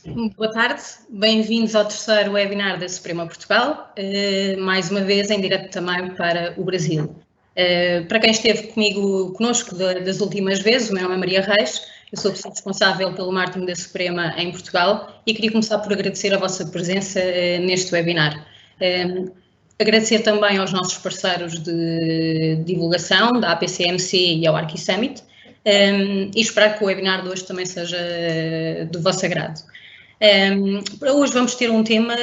Boa tarde, bem-vindos ao terceiro webinar da Suprema Portugal, mais uma vez em direto também para o Brasil. Para quem esteve connosco das últimas vezes, o meu nome é Maria Reis, eu sou a pessoa responsável pelo marketing da Suprema em Portugal e queria começar por agradecer a vossa presença neste webinar. Agradecer também aos nossos parceiros de divulgação, da APCMC e ao Arqui-Summit, e esperar que o webinar de hoje também seja do vosso agrado. Para hoje vamos ter um tema,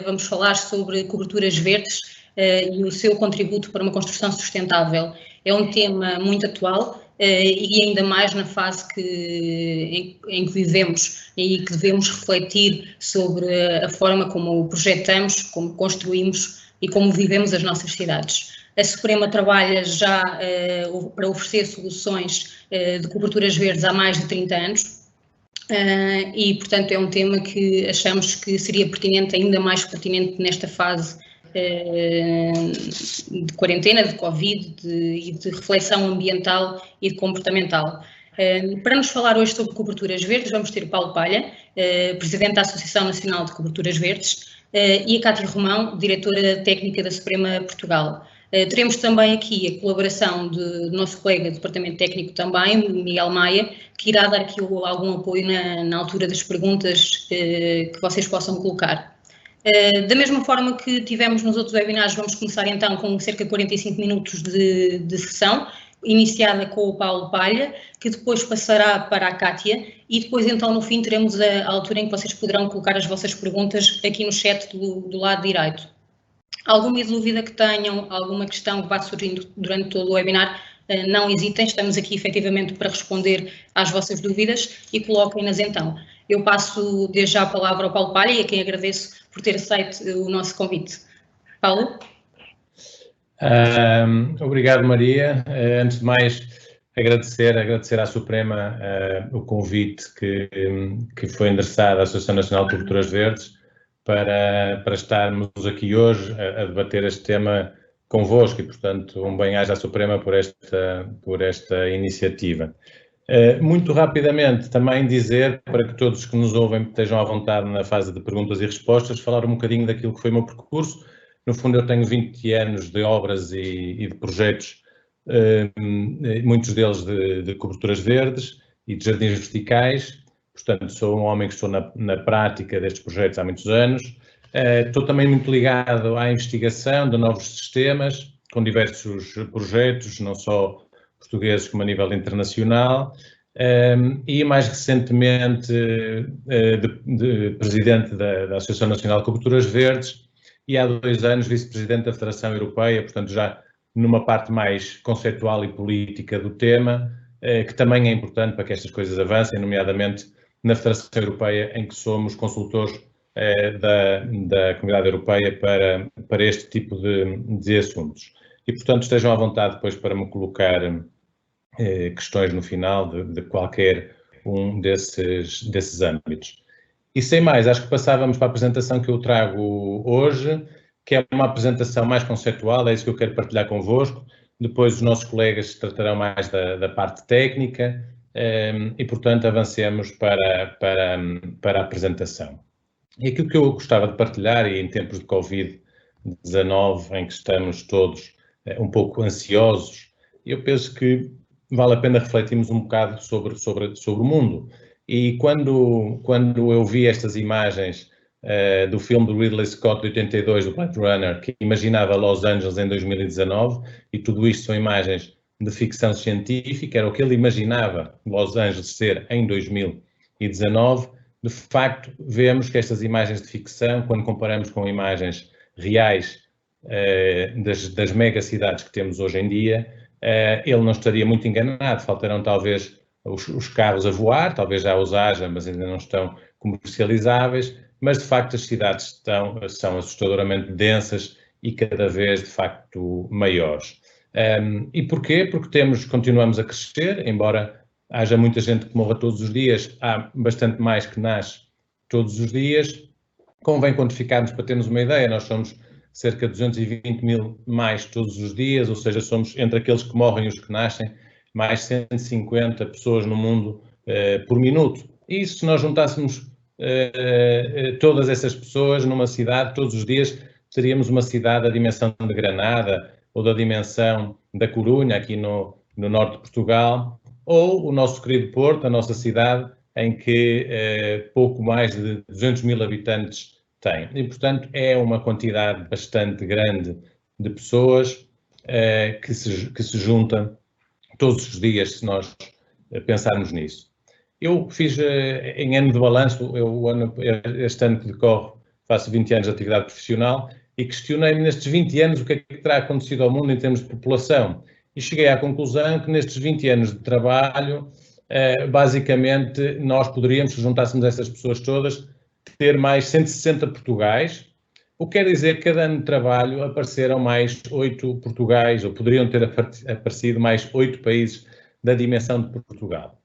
vamos falar sobre coberturas verdes e o seu contributo para uma construção sustentável. É um tema muito atual e ainda mais na fase em que vivemos e que devemos refletir sobre a forma como projetamos, como construímos e como vivemos as nossas cidades. A Suprema trabalha já para oferecer soluções de coberturas verdes há mais de 30 anos. E, portanto, é um tema que achamos que seria pertinente, ainda mais pertinente nesta fase de quarentena, de Covid e de reflexão ambiental e comportamental. Para nos falar hoje sobre coberturas verdes, vamos ter o Paulo Palha, Presidente da Associação Nacional de Coberturas Verdes, e a Cátia Romão, Diretora Técnica da Suprema Portugal. Teremos também aqui a colaboração do nosso colega do Departamento Técnico também, Miguel Maia, que irá dar aqui algum apoio na altura das perguntas que vocês possam colocar. Da mesma forma que tivemos nos outros webinars, vamos começar então com cerca de 45 minutos de sessão, iniciada com o Paulo Palha, que depois passará para a Cátia, e depois então no fim teremos a altura em que vocês poderão colocar as vossas perguntas aqui no chat do lado direito. Alguma dúvida que tenham, alguma questão que vá surgindo durante todo o webinar, não hesitem, estamos aqui efetivamente para responder às vossas dúvidas e coloquem-nas então. Eu passo desde já a palavra ao Paulo Palha e a quem agradeço por ter aceito o nosso convite. Paulo? Obrigado, Maria. Antes de mais, agradecer à Suprema o convite que foi endereçado à Associação Nacional de Coberturas Verdes para estarmos aqui hoje a debater este tema convosco e, portanto, um bem-aja à Suprema por esta iniciativa. Muito rapidamente, também dizer, para que todos que nos ouvem estejam à vontade na fase de perguntas e respostas, falar um bocadinho daquilo que foi o meu percurso. No fundo, eu tenho 20 anos de obras e de projetos, muitos deles de coberturas verdes e de jardins verticais. Portanto, sou um homem que estou na prática destes projetos há muitos anos. Estou também muito ligado à investigação de novos sistemas, com diversos projetos, não só portugueses como a nível internacional, e mais recentemente de presidente da Associação Nacional de Coberturas Verdes e há 2 anos vice-presidente da Federação Europeia, portanto já numa parte mais conceitual e política do tema, que também é importante para que estas coisas avancem, nomeadamente na Federação Europeia, em que somos consultores da Comunidade Europeia para este tipo de assuntos. E, portanto, estejam à vontade depois para me colocar questões no final de qualquer um desses âmbitos. E sem mais, acho que passávamos para a apresentação que eu trago hoje, que é uma apresentação mais conceitual, é isso que eu quero partilhar convosco. Depois os nossos colegas tratarão mais da parte técnica e, portanto, avancemos para a apresentação. E aquilo que eu gostava de partilhar, e em tempos de Covid-19, em que estamos todos um pouco ansiosos, eu penso que vale a pena refletirmos um bocado sobre o mundo. E quando eu vi estas imagens do filme do Ridley Scott de 82, do Blade Runner, que imaginava Los Angeles em 2019, e tudo isto são imagens de ficção científica, era o que ele imaginava Los Angeles ser em 2019, de facto vemos que estas imagens de ficção, quando comparamos com imagens reais das megacidades que temos hoje em dia, ele não estaria muito enganado, faltarão talvez os carros a voar, talvez já os haja, mas ainda não estão comercializáveis, mas de facto as cidades são assustadoramente densas e cada vez de facto maiores. E porquê? Porque continuamos a crescer, embora haja muita gente que morra todos os dias, há bastante mais que nasce todos os dias. Convém quantificarmos para termos uma ideia, nós somos cerca de 220 mil mais todos os dias, ou seja, somos entre aqueles que morrem e os que nascem, mais 150 pessoas no mundo por minuto. E se nós juntássemos todas essas pessoas numa cidade, todos os dias teríamos uma cidade da dimensão de Granada ou da dimensão da Corunha, aqui no norte de Portugal, ou o nosso querido Porto, a nossa cidade, em que pouco mais de 200 mil habitantes tem. E, portanto, é uma quantidade bastante grande de pessoas que se juntam todos os dias, se nós pensarmos nisso. Eu fiz, em ano de balanço, este ano que decorre, faço 20 anos de atividade profissional e questionei-me nestes 20 anos o que é que terá acontecido ao mundo em termos de população. E cheguei à conclusão que nestes 20 anos de trabalho, basicamente, nós poderíamos, se juntássemos essas pessoas todas, ter mais 160 Portugais, o que quer dizer que cada ano de trabalho apareceram mais 8 Portugais, ou poderiam ter aparecido mais 8 países da dimensão de Portugal.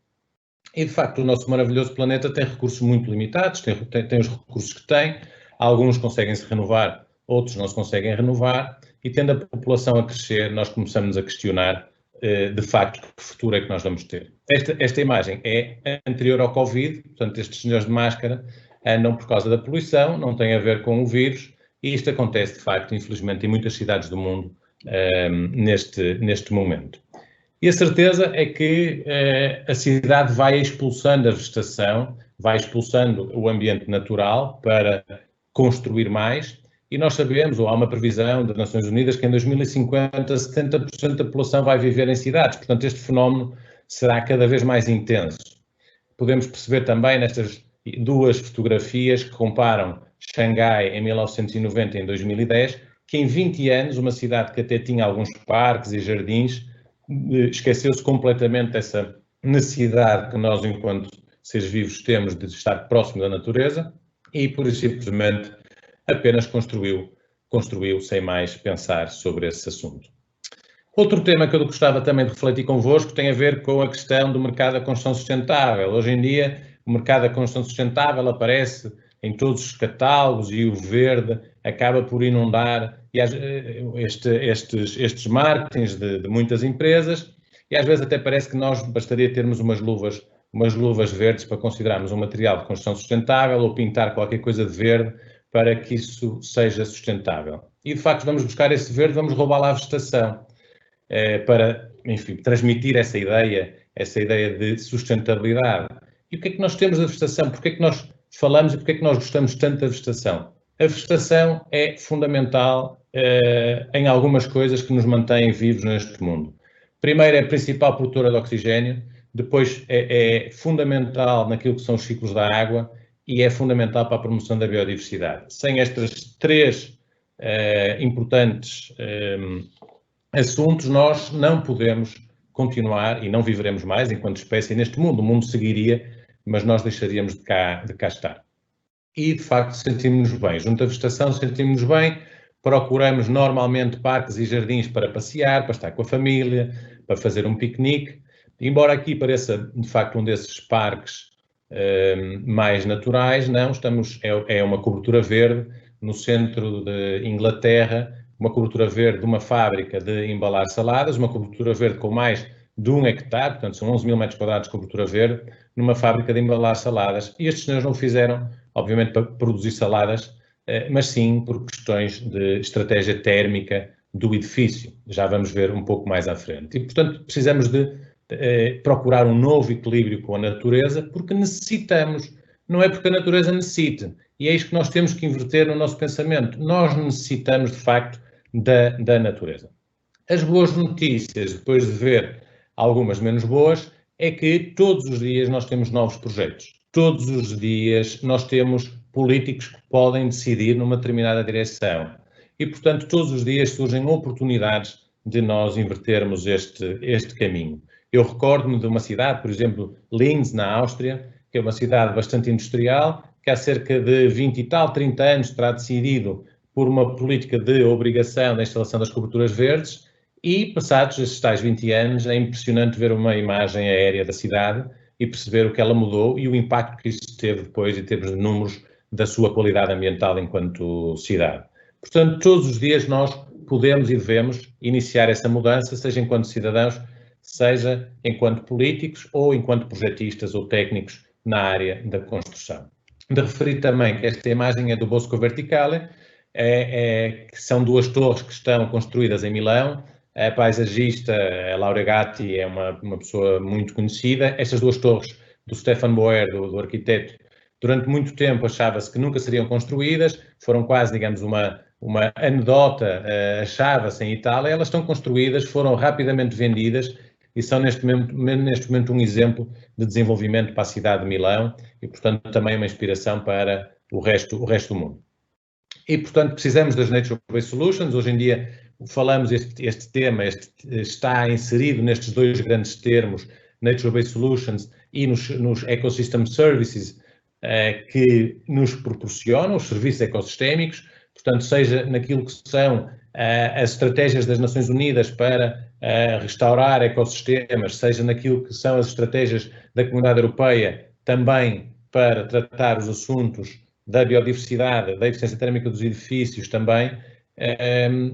E, de facto, o nosso maravilhoso planeta tem recursos muito limitados, tem os recursos que tem, alguns conseguem se renovar, outros não se conseguem renovar, e tendo a população a crescer, nós começamos a questionar, de facto, que futuro é que nós vamos ter. Esta imagem é anterior ao Covid, portanto, estes senhores de máscara andam por causa da poluição, não tem a ver com o vírus, e isto acontece, de facto, infelizmente, em muitas cidades do mundo neste momento. E a certeza é que a cidade vai expulsando a vegetação, vai expulsando o ambiente natural para construir mais, e nós sabemos, ou há uma previsão das Nações Unidas, que em 2050 70% da população vai viver em cidades, portanto este fenómeno será cada vez mais intenso. Podemos perceber também nestas duas fotografias que comparam Xangai em 1990 e em 2010, que em 20 anos, uma cidade que até tinha alguns parques e jardins, esqueceu-se completamente dessa necessidade que nós, enquanto seres vivos, temos de estar próximo da natureza e, por simplesmente, apenas construiu sem mais pensar sobre esse assunto. Outro tema que eu gostava também de refletir convosco tem a ver com a questão do mercado da construção sustentável. Hoje em dia, o mercado da construção sustentável aparece em todos os catálogos e o verde acaba por inundar estes marketings de muitas empresas, e às vezes até parece que nós bastaria termos umas luvas verdes para considerarmos um material de construção sustentável ou pintar qualquer coisa de verde para que isso seja sustentável. E de facto vamos buscar esse verde, vamos roubar lá a vegetação para, enfim, transmitir essa ideia de sustentabilidade. E o que é que nós temos da vegetação? Porque é que nós falamos e porque é que nós gostamos tanto da vegetação? A vegetação é fundamental em algumas coisas que nos mantêm vivos neste mundo. Primeiro, é a principal produtora de oxigênio, depois é fundamental naquilo que são os ciclos da água e é fundamental para a promoção da biodiversidade. Sem estes três importantes assuntos, nós não podemos continuar e não viveremos mais enquanto espécie neste mundo. O mundo seguiria, mas nós deixaríamos de cá estar. E, de facto, sentimos-nos bem. Junto à vegetação, sentimos-nos bem, procuramos normalmente parques e jardins para passear, para estar com a família, para fazer um piquenique. Embora aqui pareça, de facto, um desses parques mais naturais, não, é uma cobertura verde no centro de Inglaterra, uma cobertura verde de uma fábrica de embalar saladas, uma cobertura verde com mais de 1 hectare, portanto são 11 mil metros quadrados de cobertura verde, numa fábrica de embalar saladas. E estes senhores não o fizeram, obviamente, para produzir saladas, mas sim por questões de estratégia térmica do edifício. Já vamos ver um pouco mais à frente. E, portanto, precisamos de procurar um novo equilíbrio com a natureza, porque necessitamos, não é porque a natureza necessite. E é isto que nós temos que inverter no nosso pensamento. Nós necessitamos, de facto, da natureza. As boas notícias, depois de ver algumas menos boas, é que todos os dias nós temos novos projetos. Todos os dias nós temos políticos que podem decidir numa determinada direção. E, portanto, todos os dias surgem oportunidades de nós invertermos este caminho. Eu recordo-me de uma cidade, por exemplo, Linz, na Áustria, que é uma cidade bastante industrial, que há cerca de 20 e tal, 30 anos terá decidido por uma política de obrigação da instalação das coberturas verdes, e passados estes tais 20 anos é impressionante ver uma imagem aérea da cidade e perceber o que ela mudou e o impacto que isso teve depois em termos de números da sua qualidade ambiental enquanto cidade. Portanto, todos os dias nós podemos e devemos iniciar essa mudança, seja enquanto cidadãos, seja enquanto políticos ou enquanto projetistas ou técnicos na área da construção. de referir também que esta imagem é do Bosco Verticale, que são duas torres que estão construídas em Milão. A paisagista, a Laura Gatti, é uma pessoa muito conhecida. Estas duas torres do Stefan Boer, do arquiteto, durante muito tempo achava-se que nunca seriam construídas, foram quase, digamos, uma anedota, achava-se em Itália. Elas estão construídas, foram rapidamente vendidas e são neste momento um exemplo de desenvolvimento para a cidade de Milão e, portanto, também uma inspiração para o resto do mundo. E, portanto, precisamos das Nature-Based Solutions. Hoje em dia falamos, este tema está inserido nestes dois grandes termos, Nature-Based Solutions e nos Ecosystem Services, que nos proporcionam os serviços ecossistémicos, portanto, seja naquilo que são as estratégias das Nações Unidas para restaurar ecossistemas, seja naquilo que são as estratégias da Comunidade Europeia também para tratar os assuntos da biodiversidade, da eficiência térmica dos edifícios também,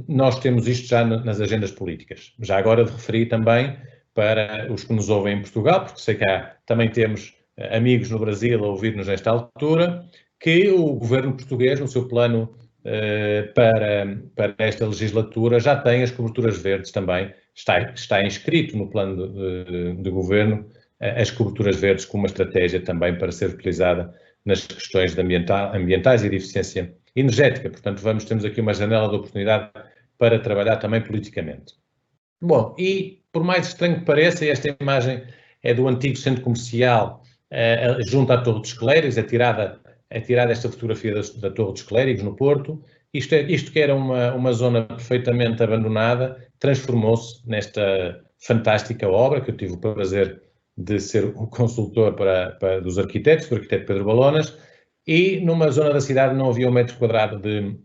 nós temos isto já nas agendas políticas. Já agora de referir também para os que nos ouvem em Portugal, porque sei que também temos amigos no Brasil a ouvir-nos nesta altura, que o governo português, no seu plano para esta legislatura, já tem as coberturas verdes também, está inscrito no plano de governo as coberturas verdes como uma estratégia também para ser utilizada nas questões ambientais e de eficiência energética. Portanto, temos aqui uma janela de oportunidade para trabalhar também politicamente. Bom, e por mais estranho que pareça, esta imagem é do antigo centro comercial junto à Torre dos Clérigos, é tirada esta fotografia da Torre dos Clérigos, no Porto. Isto que era uma zona perfeitamente abandonada, transformou-se nesta fantástica obra, que eu tive o prazer de ser o consultor dos arquitetos, do arquiteto Pedro Balonas, e numa zona da cidade não havia 1 metro quadrado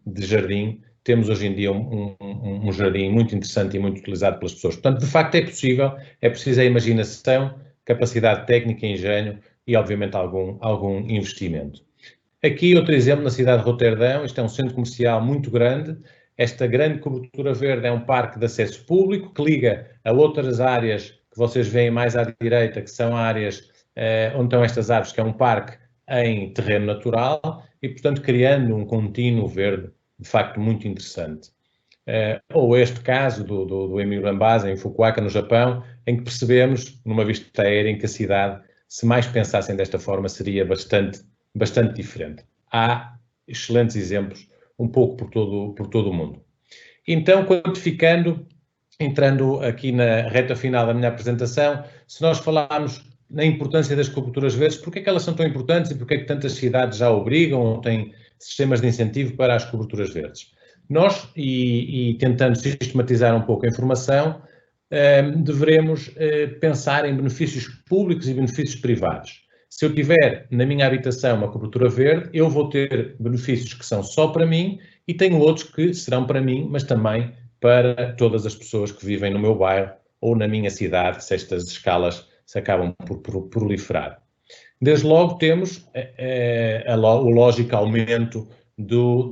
de jardim. Temos hoje em dia um jardim muito interessante e muito utilizado pelas pessoas. Portanto, de facto é possível, é preciso a imaginação, capacidade técnica, engenho e, obviamente, algum investimento. Aqui outro exemplo na cidade de Roterdão, isto é um centro comercial muito grande. Esta grande cobertura verde é um parque de acesso público que liga a outras áreas que vocês veem mais à direita, que são áreas onde estão estas árvores, que é um parque em terreno natural e, portanto, criando um contínuo verde de facto muito interessante. Ou este caso do Emiurambasa, em Fukuoka, no Japão, em que percebemos, numa vista aérea, em que a cidade, se mais pensassem desta forma, seria bastante diferente. Há excelentes exemplos, um pouco por todo o mundo. Então, quantificando, entrando aqui na reta final da minha apresentação, se nós falarmos na importância das coberturas verdes, porque é que elas são tão importantes e porque é que tantas cidades já obrigam ou têm sistemas de incentivo para as coberturas verdes? Nós, e tentando sistematizar um pouco a informação, deveremos pensar em benefícios públicos e benefícios privados. Se eu tiver na minha habitação uma cobertura verde, eu vou ter benefícios que são só para mim e tenho outros que serão para mim, mas também para todas as pessoas que vivem no meu bairro ou na minha cidade, se estas escalas se acabam por proliferar. Desde logo temos o lógico aumento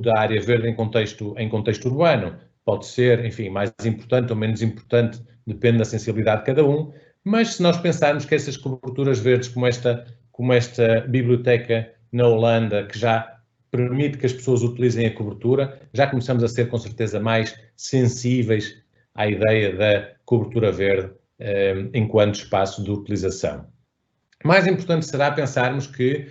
da área verde em contexto urbano. Pode ser, enfim, mais importante ou menos importante, depende da sensibilidade de cada um, mas se nós pensarmos que essas coberturas verdes como esta biblioteca na Holanda, que já permite que as pessoas utilizem a cobertura, já começamos a ser com certeza mais sensíveis à ideia da cobertura verde enquanto espaço de utilização. Mais importante será pensarmos que,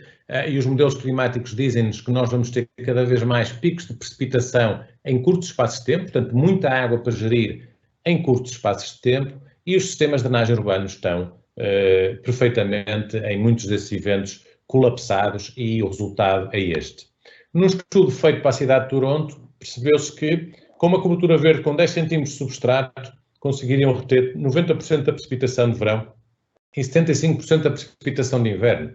e os modelos climáticos dizem-nos que nós vamos ter cada vez mais picos de precipitação em curtos espaços de tempo, portanto, muita água para gerir em curtos espaços de tempo, e os sistemas de drenagem urbanos estão perfeitamente, em muitos desses eventos, colapsados, e o resultado é este. Num estudo feito para a cidade de Toronto, percebeu-se que, com uma cobertura verde com 10 cm de substrato, conseguiriam reter 90% da precipitação de verão e 75% da precipitação de inverno.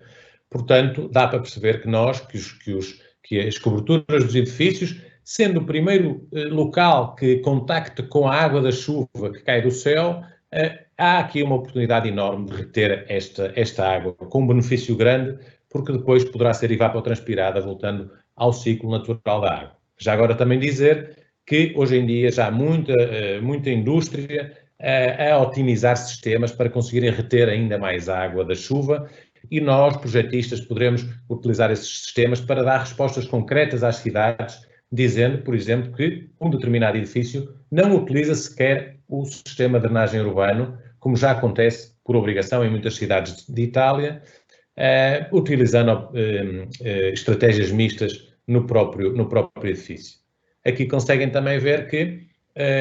Portanto, dá para perceber que nós, que as coberturas dos edifícios, sendo o primeiro local que contacta com a água da chuva que cai do céu, há aqui uma oportunidade enorme de reter esta água, com um benefício grande, porque depois poderá ser evapotranspirada, voltando ao ciclo natural da água. Já agora também dizer que hoje em dia já há muita indústria a otimizar sistemas para conseguirem reter ainda mais água da chuva. e nós, projetistas, poderemos utilizar esses sistemas para dar respostas concretas às cidades, dizendo, por exemplo, que um determinado edifício não utiliza sequer o sistema de drenagem urbano, como já acontece por obrigação em muitas cidades de Itália, utilizando estratégias mistas no próprio edifício. Aqui conseguem também ver que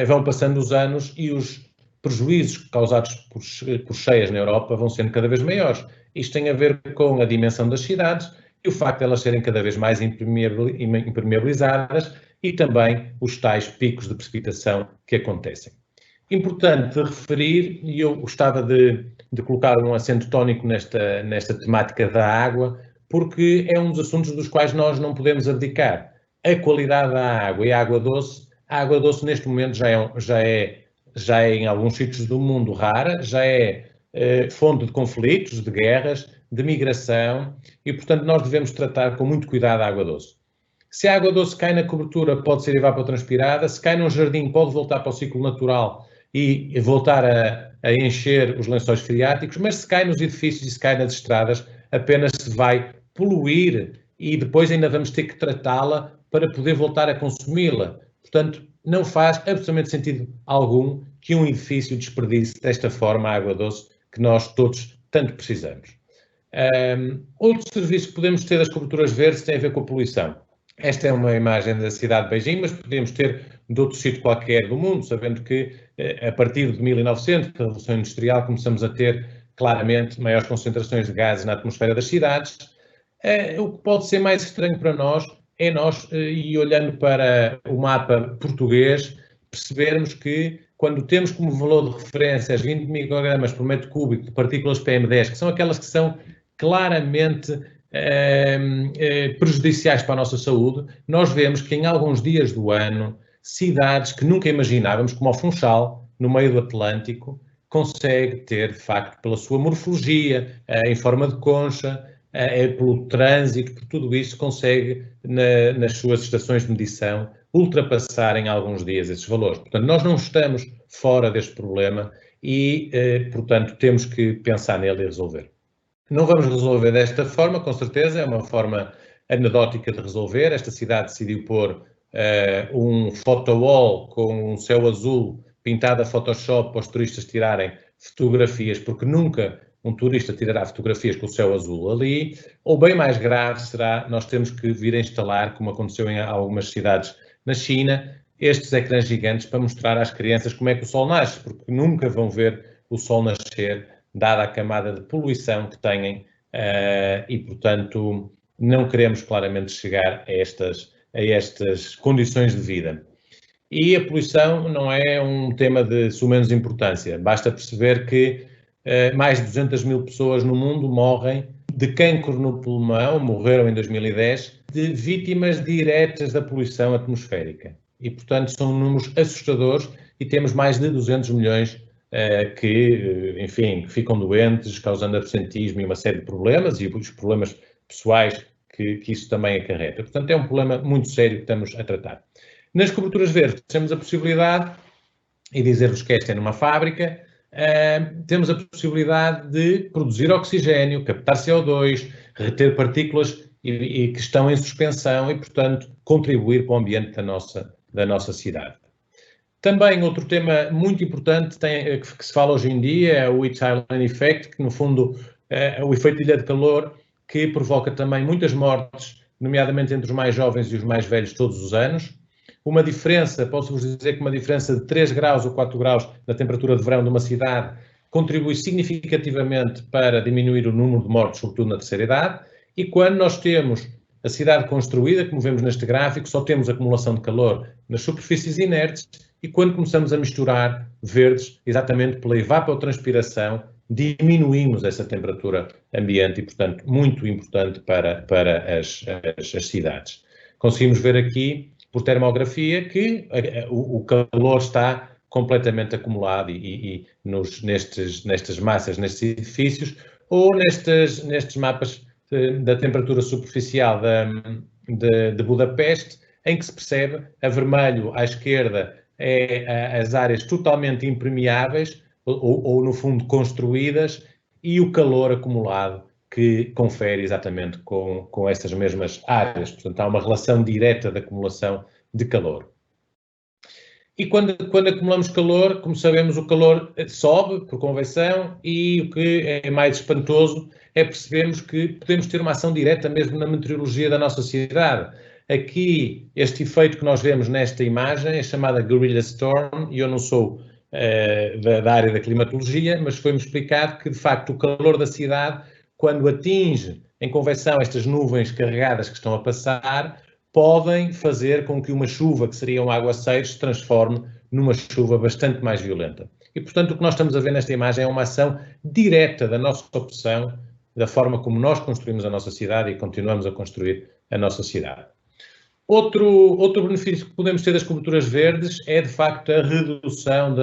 vão passando os anos e os prejuízos causados por cheias na Europa vão sendo cada vez maiores. Isto tem a ver com a dimensão das cidades e o facto de elas serem cada vez mais impermeabilizadas e também os tais picos de precipitação que acontecem. Importante referir, e eu gostava de colocar um acento tónico nesta temática da água, porque é um dos assuntos dos quais nós não podemos abdicar. A qualidade da água e a água doce neste momento já é em alguns sítios do mundo rara, já é fonte de conflitos, de guerras, de migração e, portanto, nós devemos tratar com muito cuidado a água doce. Se a água doce cai na cobertura, pode ser evapotranspirada, se cai num jardim, pode voltar para o ciclo natural e voltar a encher os lençóis freáticos, mas se cai nos edifícios e se cai nas estradas, apenas se vai poluir e depois ainda vamos ter que tratá-la para poder voltar a consumi-la. Portanto, não faz absolutamente sentido algum que um edifício desperdice desta forma a água doce que nós todos tanto precisamos. Outro serviço que podemos ter das coberturas verdes tem a ver com a poluição. Esta é uma imagem da cidade de Beijing, mas podemos ter de outro sítio qualquer do mundo, sabendo que a partir de 1900, da Revolução Industrial, começamos a ter claramente maiores concentrações de gases na atmosfera das cidades. O que pode ser mais estranho para nós é nós, e olhando para o mapa português, percebermos que quando temos como valor de referência as 20 microgramas por metro cúbico de partículas PM10, que são aquelas que são claramente prejudiciais para a nossa saúde, nós vemos que em alguns dias do ano, cidades que nunca imaginávamos, como o Funchal, no meio do Atlântico, consegue ter, de facto, pela sua morfologia, em forma de concha, pelo trânsito, por tudo isso, consegue, nas suas estações de medição, ultrapassar em alguns dias esses valores. Portanto, nós não estamos fora deste problema e, portanto, temos que pensar nele e resolver. Não vamos resolver desta forma, com certeza, é uma forma anedótica de resolver. Esta cidade decidiu pôr um photowall com um céu azul pintado a Photoshop para os turistas tirarem fotografias, porque nunca um turista tirará fotografias com o céu azul ali, ou bem mais grave será, nós temos que vir a instalar, como aconteceu em algumas cidades na China, estes ecrãs gigantes para mostrar às crianças como é que o sol nasce, porque nunca vão ver o sol nascer, dada a camada de poluição que têm e, portanto, não queremos claramente chegar a estas condições de vida. E a poluição não é um tema de sumenos importância, basta perceber que mais de 200 mil pessoas no mundo morrem de cancro no pulmão, morreram em 2010, de vítimas diretas da poluição atmosférica. E, portanto, são números assustadores e temos mais de 200 milhões que, enfim, ficam doentes, causando absentismo e uma série de problemas e os problemas pessoais que isso também acarreta. Portanto, é um problema muito sério que estamos a tratar. Nas coberturas verdes temos a possibilidade, e dizer-vos que esta é numa fábrica, temos a possibilidade de produzir oxigênio, captar CO2, reter partículas e que estão em suspensão e, portanto, contribuir para o ambiente da nossa cidade. Também outro tema muito importante que se fala hoje em dia é o Heat Island Effect, que no fundo é o efeito de ilha de calor, que provoca também muitas mortes, nomeadamente entre os mais jovens e os mais velhos todos os anos. Uma diferença, posso-vos dizer que uma diferença de 3 graus ou 4 graus na temperatura de verão de uma cidade contribui significativamente para diminuir o número de mortes, sobretudo na terceira idade. E quando nós temos a cidade construída, como vemos neste gráfico, só temos acumulação de calor nas superfícies inertes e quando começamos a misturar verdes, exatamente pela evapotranspiração, diminuímos essa temperatura ambiente e, portanto, muito importante para as cidades. Conseguimos ver aqui, por termografia, que o calor está completamente acumulado nestas massas, nestes edifícios, ou nestes mapas da temperatura superficial de Budapeste, em que se percebe, a vermelho à esquerda, as áreas totalmente impermeáveis, ou no fundo construídas, e o calor acumulado que confere exatamente com essas mesmas áreas. Portanto, há uma relação direta de acumulação de calor. E quando acumulamos calor, como sabemos, o calor sobe por convecção e o que é mais espantoso é percebermos que podemos ter uma ação direta mesmo na meteorologia da nossa sociedade. Aqui, este efeito que nós vemos nesta imagem é chamada Guerrilla Storm, e eu não sou da área da climatologia, mas foi-me explicado que, de facto, o calor da cidade, quando atinge em convecção estas nuvens carregadas que estão a passar, podem fazer com que uma chuva, que seria um aguaceiro, se transforme numa chuva bastante mais violenta. E, portanto, o que nós estamos a ver nesta imagem é uma ação direta da nossa opção, da forma como nós construímos a nossa cidade e continuamos a construir a nossa cidade. Outro benefício que podemos ter das coberturas verdes é, de facto, a redução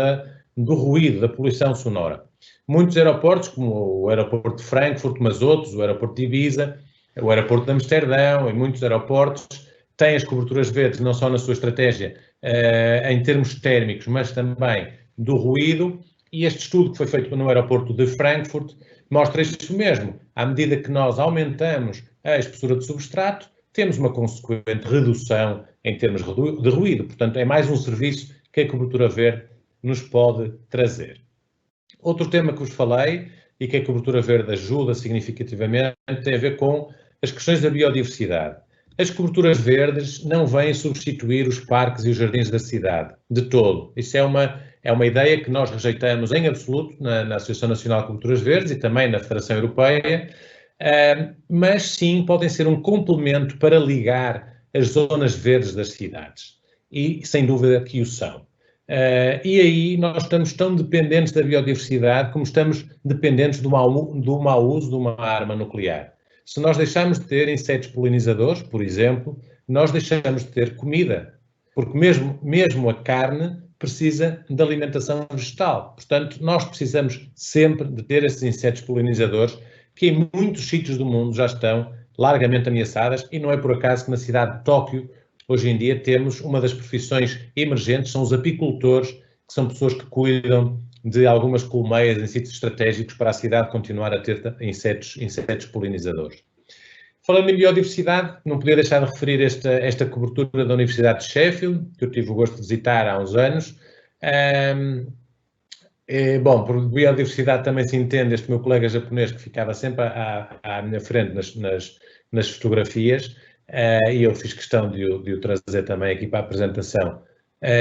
do ruído, da poluição sonora. Muitos aeroportos, como o aeroporto de Frankfurt, mas outros, o aeroporto de Ibiza, o aeroporto de Amsterdão e muitos aeroportos, têm as coberturas verdes não só na sua estratégia em termos térmicos, mas também do ruído. E este estudo que foi feito no aeroporto de Frankfurt mostra isso mesmo. À medida que nós aumentamos a espessura de substrato, temos uma consequente redução em termos de ruído. Portanto, é mais um serviço que a cobertura verde nos pode trazer. Outro tema que vos falei e que a cobertura verde ajuda significativamente tem a ver com as questões da biodiversidade. As coberturas verdes não vêm substituir os parques e os jardins da cidade, de todo. Isso é uma ideia que nós rejeitamos em absoluto na Associação Nacional de Coberturas Verdes e também na Federação Europeia, mas sim podem ser um complemento para ligar as zonas verdes das cidades. E, sem dúvida, que o são. E aí nós estamos tão dependentes da biodiversidade como estamos dependentes do mau uso de uma arma nuclear. Se nós deixarmos de ter insetos polinizadores, por exemplo, nós deixamos de ter comida, porque mesmo a carne precisa de alimentação vegetal. Portanto, nós precisamos sempre de ter esses insetos polinizadores que em muitos sítios do mundo já estão largamente ameaçadas, e não é por acaso que na cidade de Tóquio, hoje em dia, temos uma das profissões emergentes, são os apicultores, que são pessoas que cuidam de algumas colmeias em sítios estratégicos para a cidade continuar a ter insetos polinizadores. Falando em biodiversidade, não podia deixar de referir esta cobertura da Universidade de Sheffield, que eu tive o gosto de visitar há uns anos. Bom, por biodiversidade também se entende este meu colega japonês que ficava sempre à minha frente nas fotografias, e eu fiz questão de o trazer também aqui para a apresentação.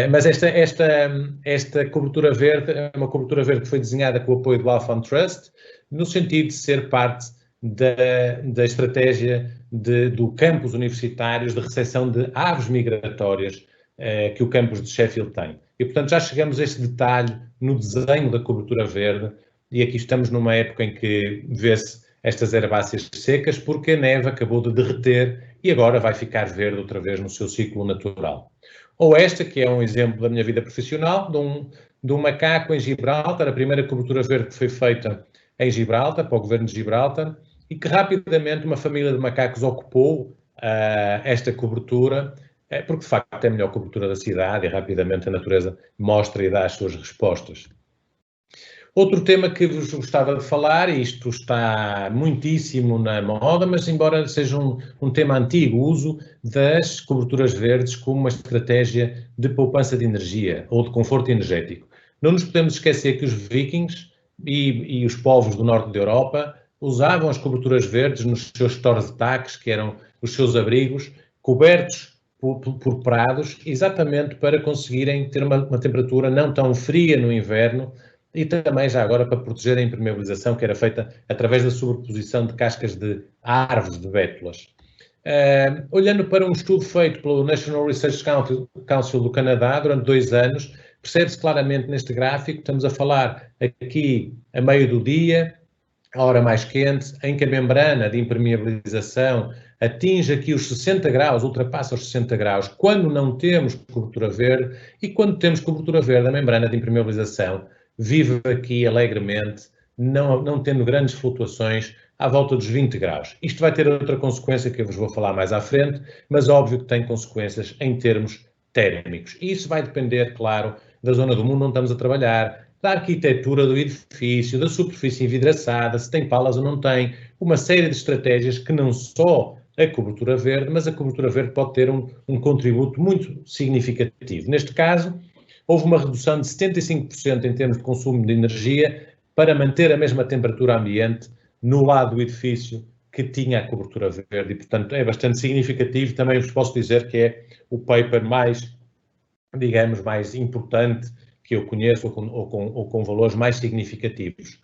Mas esta cobertura verde é uma cobertura verde que foi desenhada com o apoio do Alpha Trust, no sentido de ser parte da estratégia do campus universitários de recepção de aves migratórias que o campus de Sheffield tem. E, portanto, já chegamos a este detalhe no desenho da cobertura verde, e aqui estamos numa época em que vê-se estas herbáceas secas porque a neve acabou de derreter e agora vai ficar verde outra vez no seu ciclo natural. Ou esta, que é um exemplo da minha vida profissional, de um macaco em Gibraltar, a primeira cobertura verde que foi feita em Gibraltar, para o governo de Gibraltar, e que rapidamente uma família de macacos ocupou esta cobertura, porque de facto é a melhor cobertura da cidade e rapidamente a natureza mostra e dá as suas respostas. Outro tema que vos gostava de falar, e isto está muitíssimo na moda, mas embora seja um tema antigo, o uso das coberturas verdes como uma estratégia de poupança de energia ou de conforto energético. Não nos podemos esquecer que os vikings e os povos do norte da Europa usavam as coberturas verdes nos seus torre-de-taques, que eram os seus abrigos, cobertos por prados, exatamente para conseguirem ter uma temperatura não tão fria no inverno, e também já agora para proteger a impermeabilização que era feita através da sobreposição de cascas de árvores de bétulas. Olhando para um estudo feito pelo National Research Council do Canadá durante 2 anos, percebe-se claramente neste gráfico, estamos a falar aqui a meio do dia, a hora mais quente, em que a membrana de impermeabilização atinge aqui os 60 graus, ultrapassa os 60 graus, quando não temos cobertura verde, e quando temos cobertura verde, a membrana de impermeabilização vive aqui alegremente, não tendo grandes flutuações, à volta dos 20 graus. Isto vai ter outra consequência que eu vos vou falar mais à frente, mas óbvio que tem consequências em termos térmicos. E isso vai depender, claro, da zona do mundo onde estamos a trabalhar. da arquitetura do edifício, da superfície envidraçada, se tem palas ou não tem, uma série de estratégias que não só a cobertura verde, mas a cobertura verde pode ter um contributo muito significativo. Neste caso, houve uma redução de 75% em termos de consumo de energia para manter a mesma temperatura ambiente no lado do edifício que tinha a cobertura verde e, portanto, é bastante significativo. Também vos posso dizer que é o paper mais, digamos, mais importante que eu conheço ou com valores mais significativos.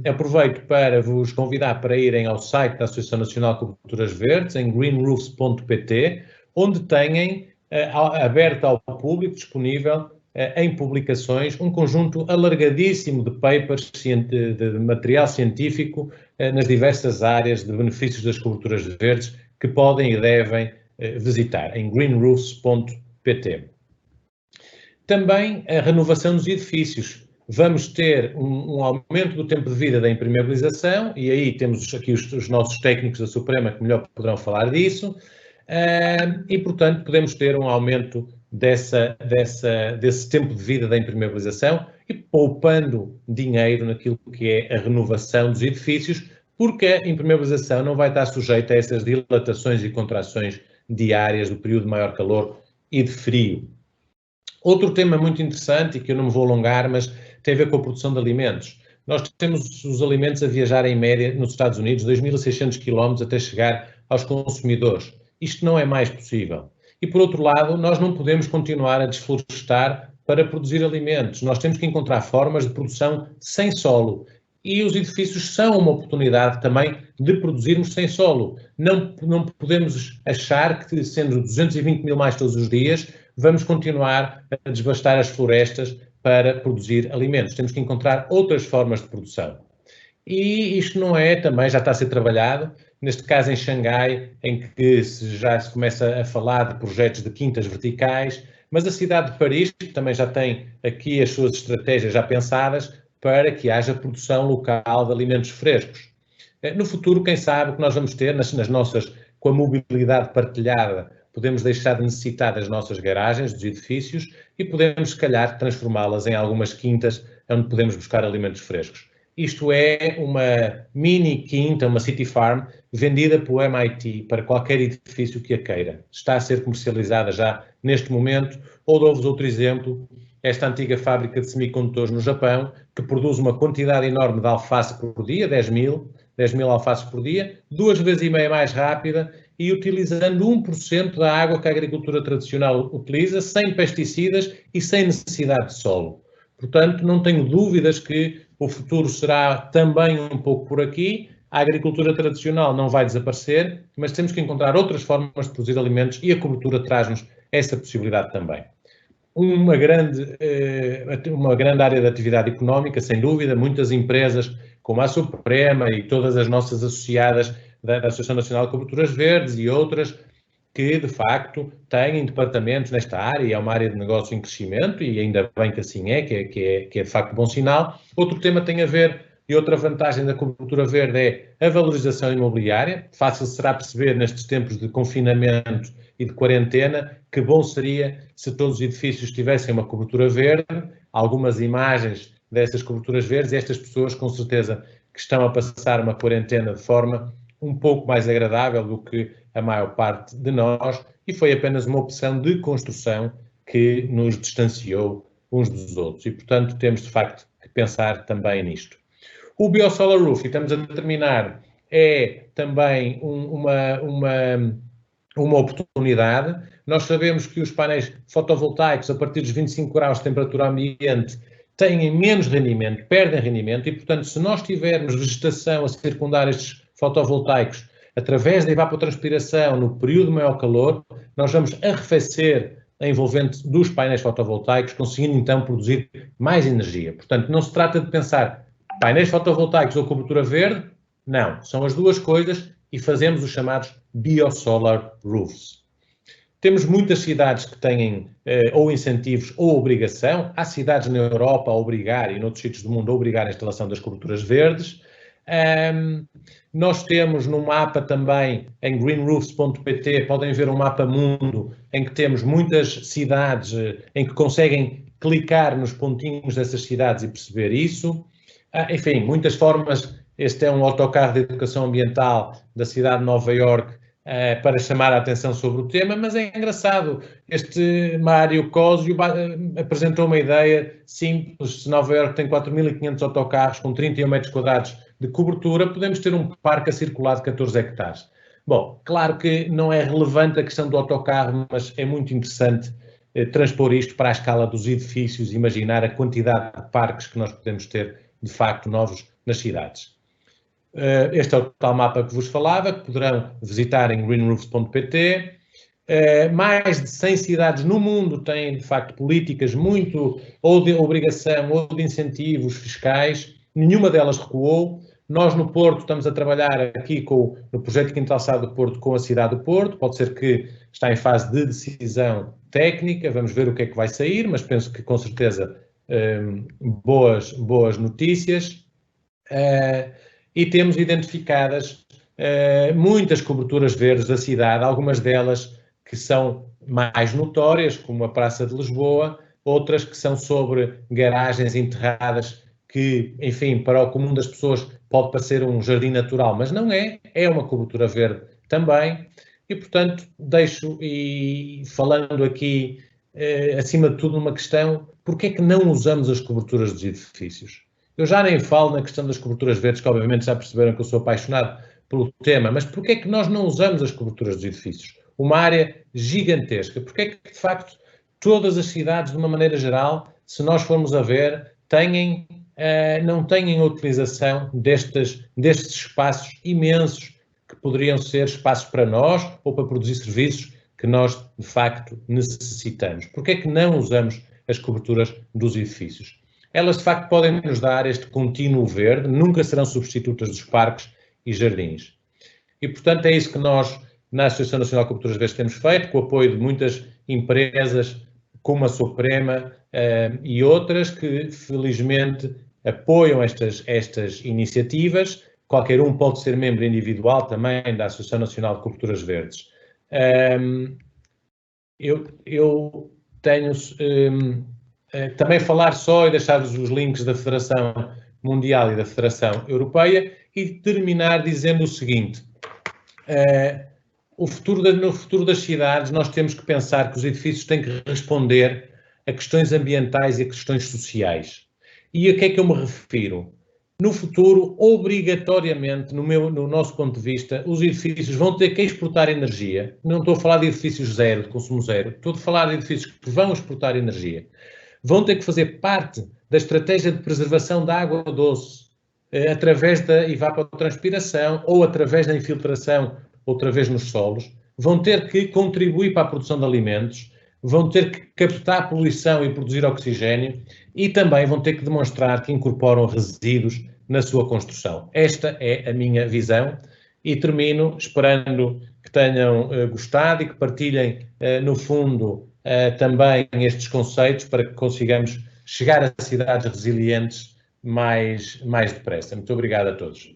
Aproveito para vos convidar para irem ao site da Associação Nacional de Coberturas Verdes, em greenroofs.pt, onde têm aberto ao público, disponível em publicações, um conjunto alargadíssimo de papers, de material científico nas diversas áreas de benefícios das coberturas verdes que podem e devem visitar em greenroofs.pt. Também a renovação dos edifícios. Vamos ter um aumento do tempo de vida da impermeabilização, e aí temos aqui os nossos técnicos da Suprema que melhor poderão falar disso, e, portanto, podemos ter um aumento desse tempo de vida da impermeabilização e poupando dinheiro naquilo que é a renovação dos edifícios, porque a impermeabilização não vai estar sujeita a essas dilatações e contrações diárias do período de maior calor e de frio. Outro tema muito interessante, e que eu não me vou alongar, mas tem a ver com a produção de alimentos. Nós temos os alimentos a viajar em média nos Estados Unidos 2.600 km até chegar aos consumidores. Isto não é mais possível. E, por outro lado, nós não podemos continuar a desflorestar para produzir alimentos. Nós temos que encontrar formas de produção sem solo. E os edifícios são uma oportunidade também de produzirmos sem solo. Não podemos achar que, sendo 220 mil mais todos os dias, vamos continuar a desbastar as florestas para produzir alimentos. Temos que encontrar outras formas de produção. E isto não é, também já está a ser trabalhado, neste caso em Xangai, em que já se começa a falar de projetos de quintas verticais, mas a cidade de Paris também já tem aqui as suas estratégias já pensadas para que haja produção local de alimentos frescos. No futuro, quem sabe o que nós vamos ter nas nossas, com a mobilidade partilhada, podemos deixar de necessitar das nossas garagens, dos edifícios, e podemos, se calhar, transformá-las em algumas quintas onde podemos buscar alimentos frescos. Isto é uma mini quinta, uma city farm, vendida pelo MIT para qualquer edifício que a queira. Está a ser comercializada já neste momento. Ou dou-vos outro exemplo, esta antiga fábrica de semicondutores no Japão, que produz uma quantidade enorme de alface por dia, 10 mil alfaces por dia, 2,5 vezes mais rápida e utilizando 1% da água que a agricultura tradicional utiliza, sem pesticidas e sem necessidade de solo. Portanto, não tenho dúvidas que o futuro será também um pouco por aqui. A agricultura tradicional não vai desaparecer, mas temos que encontrar outras formas de produzir alimentos e a cobertura traz-nos essa possibilidade também. Uma grande área de atividade económica, sem dúvida, muitas empresas como a Suprema e todas as nossas associadas da Associação Nacional de Coberturas Verdes e outras que, de facto, têm departamentos nesta área e é uma área de negócio em crescimento e ainda bem que assim é, que é de facto bom sinal. Outro tema tem a ver, e outra vantagem da cobertura verde é a valorização imobiliária. Fácil será perceber nestes tempos de confinamento e de quarentena que bom seria se todos os edifícios tivessem uma cobertura verde, algumas imagens dessas coberturas verdes e estas pessoas com certeza que estão a passar uma quarentena de forma um pouco mais agradável do que a maior parte de nós e foi apenas uma opção de construção que nos distanciou uns dos outros e, portanto, temos de facto que pensar também nisto. O Biosolar Roof, e estamos a terminar, é também uma oportunidade. Nós sabemos que os painéis fotovoltaicos, a partir dos 25 graus de temperatura ambiente, têm menos rendimento, perdem rendimento e, portanto, se nós tivermos vegetação a circundar estes fotovoltaicos através da evapotranspiração no período de maior calor, nós vamos arrefecer a envolvente dos painéis fotovoltaicos, conseguindo então produzir mais energia. Portanto, não se trata de pensar painéis fotovoltaicos ou cobertura verde, não, são as duas coisas e fazemos os chamados Biosolar Roofs. Temos muitas cidades que têm ou incentivos ou obrigação. Há cidades na Europa a obrigar e noutros sítios do mundo a obrigar a instalação das coberturas verdes. Nós temos no mapa também, em greenroofs.pt, podem ver um mapa mundo em que temos muitas cidades em que conseguem clicar nos pontinhos dessas cidades e perceber isso. Enfim, muitas formas. Este é um autocarro de educação ambiental da cidade de Nova Iorque para chamar a atenção sobre o tema, mas é engraçado. Este Mário Cosio apresentou uma ideia simples. Se Nova Iorque tem 4.500 autocarros com 31 metros quadrados de cobertura, podemos ter um parque a circular de 14 hectares. Bom, claro que não é relevante a questão do autocarro, mas é muito interessante transpor isto para a escala dos edifícios, imaginar a quantidade de parques que nós podemos ter, de facto, novos nas cidades. Este é o tal mapa que vos falava, que poderão visitar em greenroofs.pt. Mais de 100 cidades no mundo têm, de facto, políticas muito ou de obrigação ou de incentivos fiscais. Nenhuma delas recuou. Nós, no Porto, estamos a trabalhar aqui no projeto Quintal Sado do Porto com a cidade do Porto. Pode ser que está em fase de decisão técnica. Vamos ver o que é que vai sair, mas penso que, com certeza, boas notícias. E temos identificadas muitas coberturas verdes da cidade, algumas delas que são mais notórias, como a Praça de Lisboa, outras que são sobre garagens enterradas, que, enfim, para o comum das pessoas pode parecer um jardim natural, mas não é, é uma cobertura verde também. E, portanto, e falando aqui, acima de tudo, uma questão: porquê é que não usamos as coberturas dos edifícios? Eu já nem falo na questão das coberturas verdes, que obviamente já perceberam que eu sou apaixonado pelo tema, mas porquê é que nós não usamos as coberturas dos edifícios? Uma área gigantesca. Porquê é que, de facto, todas as cidades, de uma maneira geral, se nós formos a ver, não têm a utilização destes espaços imensos que poderiam ser espaços para nós ou para produzir serviços que nós, de facto, necessitamos? Porquê é que não usamos as coberturas dos edifícios? Elas, de facto, podem nos dar este contínuo verde, nunca serão substitutas dos parques e jardins. E, portanto, é isso que nós, na Associação Nacional de Coberturas Verdes, temos feito, com o apoio de muitas empresas, como a Suprema e outras, que, felizmente, apoiam estas iniciativas. Qualquer um pode ser membro individual também da Associação Nacional de Coberturas Verdes. Eu tenho... também falar só e deixar-vos os links da Federação Mundial e da Federação Europeia e terminar dizendo o seguinte: no futuro das cidades nós temos que pensar que os edifícios têm que responder a questões ambientais e a questões sociais. E a que é que eu me refiro? No futuro, obrigatoriamente, no nosso ponto de vista, os edifícios vão ter que exportar energia. Não estou a falar de edifícios zero, de consumo zero, estou a falar de edifícios que vão exportar energia. Vão ter que fazer parte da estratégia de preservação da água doce, através da evapotranspiração ou através da infiltração outra vez nos solos. Vão ter que contribuir para a produção de alimentos, vão ter que captar poluição e produzir oxigênio e também vão ter que demonstrar que incorporam resíduos na sua construção. Esta é a minha visão e termino esperando que tenham gostado e que partilhem, no fundo, também estes conceitos para que consigamos chegar a cidades resilientes mais depressa. Muito obrigado a todos.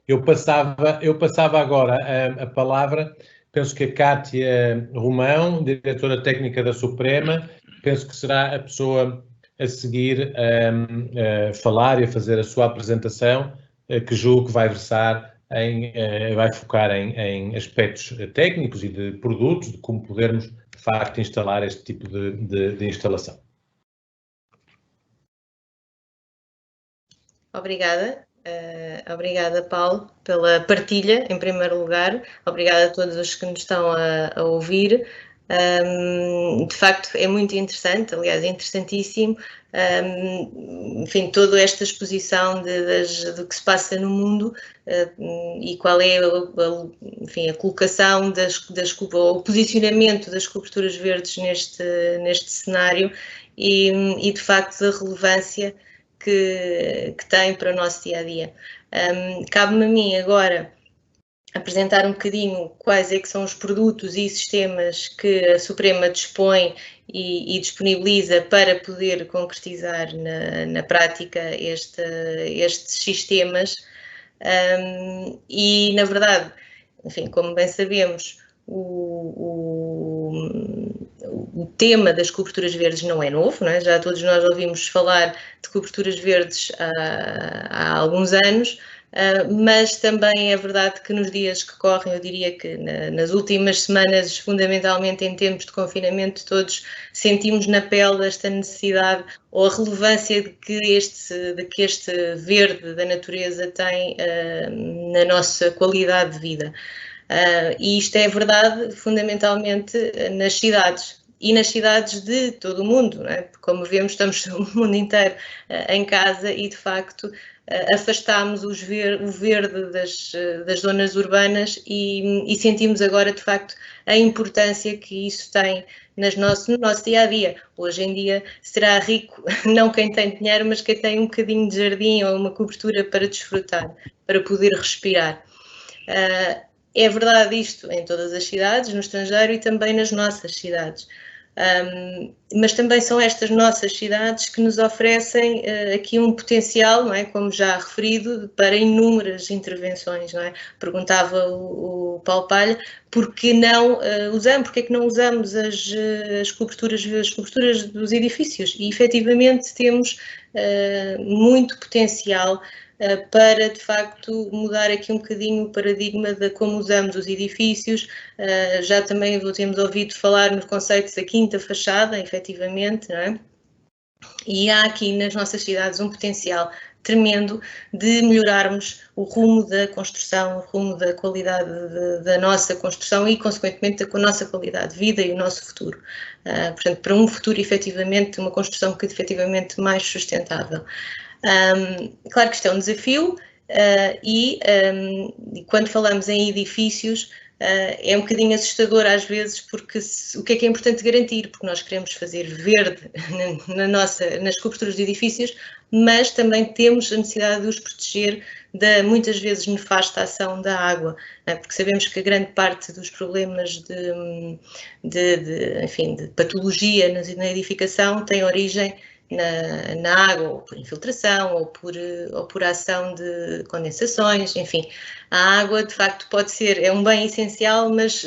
Eu passava agora a palavra, penso que a Cátia Romão, diretora técnica da Suprema, penso que será a pessoa a seguir a falar e a fazer a sua apresentação, que julgo que vai versar vai focar em aspectos técnicos e de produtos, de como podermos, de facto, instalar este tipo de instalação. Obrigada. Obrigada, Paulo, pela partilha, em primeiro lugar. Obrigada a todos os que nos estão a ouvir. De facto, é muito interessante, aliás, é interessantíssimo, enfim, toda esta exposição do que se passa no mundo e qual é, enfim, a colocação o posicionamento das coberturas verdes neste cenário e, de facto, a relevância que tem para o nosso dia-a-dia. Cabe-me a mim agora apresentar um bocadinho quais é que são os produtos e sistemas que a Suprema dispõe e disponibiliza para poder concretizar na prática estes sistemas. E, na verdade, enfim, como bem sabemos, o tema das coberturas verdes não é novo, não é? Já todos nós ouvimos falar de coberturas verdes há alguns anos, mas também é verdade que nos dias que correm, eu diria que nas últimas semanas, fundamentalmente em tempos de confinamento, todos sentimos na pele esta necessidade ou a relevância de que este verde da natureza tem na nossa qualidade de vida. E isto é verdade fundamentalmente nas cidades. E nas cidades de todo o mundo, não é? Porque, como vemos, estamos o mundo inteiro em casa e, de facto, afastámos o verde das zonas urbanas e sentimos agora, de facto, a importância que isso tem no nosso dia-a-dia. Hoje em dia será rico, não quem tem dinheiro, mas quem tem um bocadinho de jardim ou uma cobertura para desfrutar, para poder respirar. É verdade isto em todas as cidades, no estrangeiro e também nas nossas cidades. Mas também são estas nossas cidades que nos oferecem aqui um potencial, não é? Como já referido, para inúmeras intervenções, não é? Perguntava o Paulo Palha, porque é que não usamos as coberturas dos edifícios? E efetivamente temos muito potencial para, de facto, mudar aqui um bocadinho o paradigma de como usamos os edifícios. Já também temos ouvido falar nos conceitos da quinta fachada, efetivamente, não é? E há aqui nas nossas cidades um potencial tremendo de melhorarmos o rumo da construção, o rumo da qualidade da nossa construção e, consequentemente, da nossa qualidade de vida e o nosso futuro. Portanto, para um futuro, efetivamente, uma construção que efetivamente mais sustentável. Claro que isto é um desafio e quando falamos em edifícios é um bocadinho assustador às vezes, porque o que é importante garantir? Porque nós queremos fazer verde nas coberturas de edifícios, mas também temos a necessidade de os proteger da muitas vezes nefasta ação da água, porque sabemos que a grande parte dos problemas de patologia na edificação tem origem na água, ou por infiltração, ou por ação de condensações, enfim. A água, de facto, é um bem essencial, mas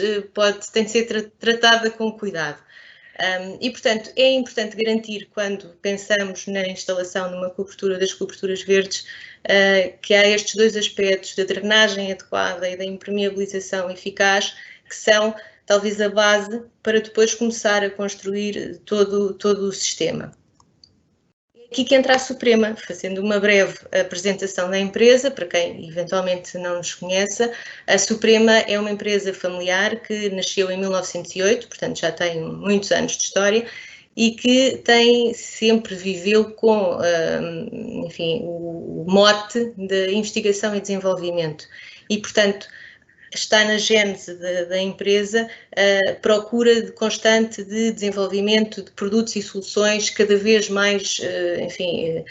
tem de ser tratada com cuidado. E, portanto, é importante garantir, quando pensamos na instalação numa cobertura das coberturas verdes, que há estes dois aspectos, da drenagem adequada e da impermeabilização eficaz, que são talvez a base para depois começar a construir todo o sistema. Aqui que entra a Suprema, fazendo uma breve apresentação da empresa, para quem eventualmente não nos conheça. A Suprema é uma empresa familiar que nasceu em 1908, portanto já tem muitos anos de história, e que sempre viveu com, enfim, o mote de investigação e desenvolvimento. E, portanto, está na gênese da empresa a procura constante de desenvolvimento de produtos e soluções cada vez mais, enfim,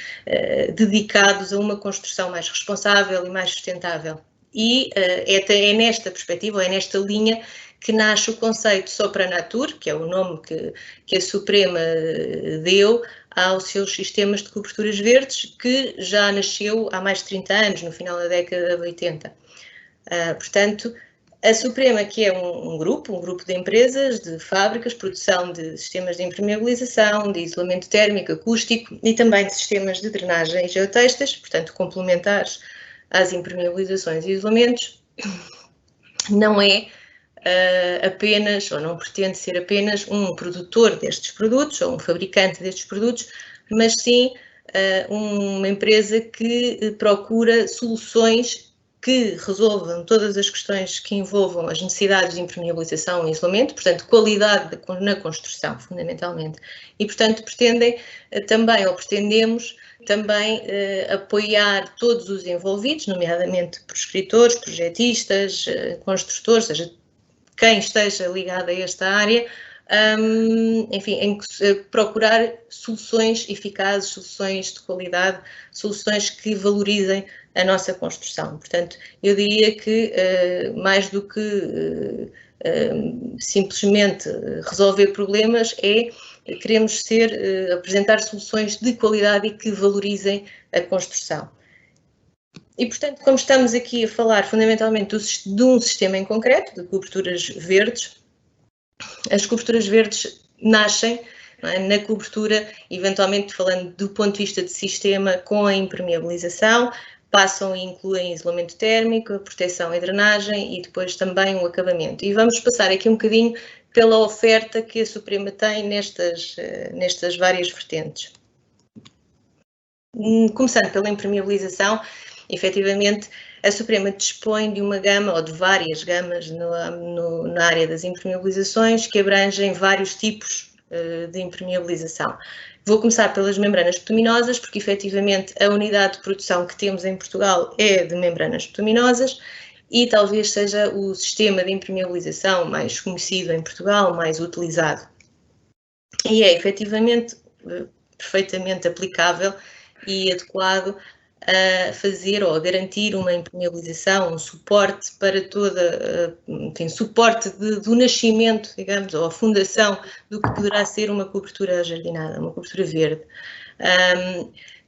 dedicados a uma construção mais responsável e mais sustentável. E é nesta perspectiva, é nesta linha que nasce o conceito Sopranatur, que é o nome que a Suprema deu aos seus sistemas de coberturas verdes, que já nasceu há mais de 30 anos, no final da década de 80. Portanto, a Suprema, que é um grupo de empresas, de fábricas, produção de sistemas de impermeabilização, de isolamento térmico, acústico e também de sistemas de drenagem e geotextas, portanto, complementares às impermeabilizações e isolamentos, não é apenas, ou não pretende ser apenas um produtor destes produtos, ou um fabricante destes produtos, mas sim uma empresa que procura soluções que resolvam todas as questões que envolvam as necessidades de impermeabilização e isolamento, portanto, qualidade na construção, fundamentalmente. E, portanto, pretendemos também apoiar todos os envolvidos, nomeadamente prescritores, projetistas, construtores, seja, quem esteja ligado a esta área, enfim, em procurar soluções eficazes, soluções de qualidade, soluções que valorizem a nossa construção. Portanto, eu diria que mais do que simplesmente resolver problemas, queremos apresentar soluções de qualidade e que valorizem a construção. E, portanto, como estamos aqui a falar fundamentalmente de um sistema em concreto, de coberturas verdes, as coberturas verdes nascem na cobertura, eventualmente falando do ponto de vista de sistema, com a impermeabilização, passam e incluem isolamento térmico, a proteção e drenagem e depois também o acabamento. E vamos passar aqui um bocadinho pela oferta que a Suprema tem nestas várias vertentes. Começando pela impermeabilização, efetivamente, a Suprema dispõe de uma gama, ou de várias gamas na área das impermeabilizações, que abrangem vários tipos de impermeabilização. Vou começar pelas membranas bituminosas, porque efetivamente a unidade de produção que temos em Portugal é de membranas bituminosas e talvez seja o sistema de impermeabilização mais conhecido em Portugal, mais utilizado. E é efetivamente perfeitamente aplicável e adequado a fazer ou a garantir uma impermeabilização, um suporte para suporte do nascimento, digamos, ou a fundação do que poderá ser uma cobertura ajardinada, uma cobertura verde.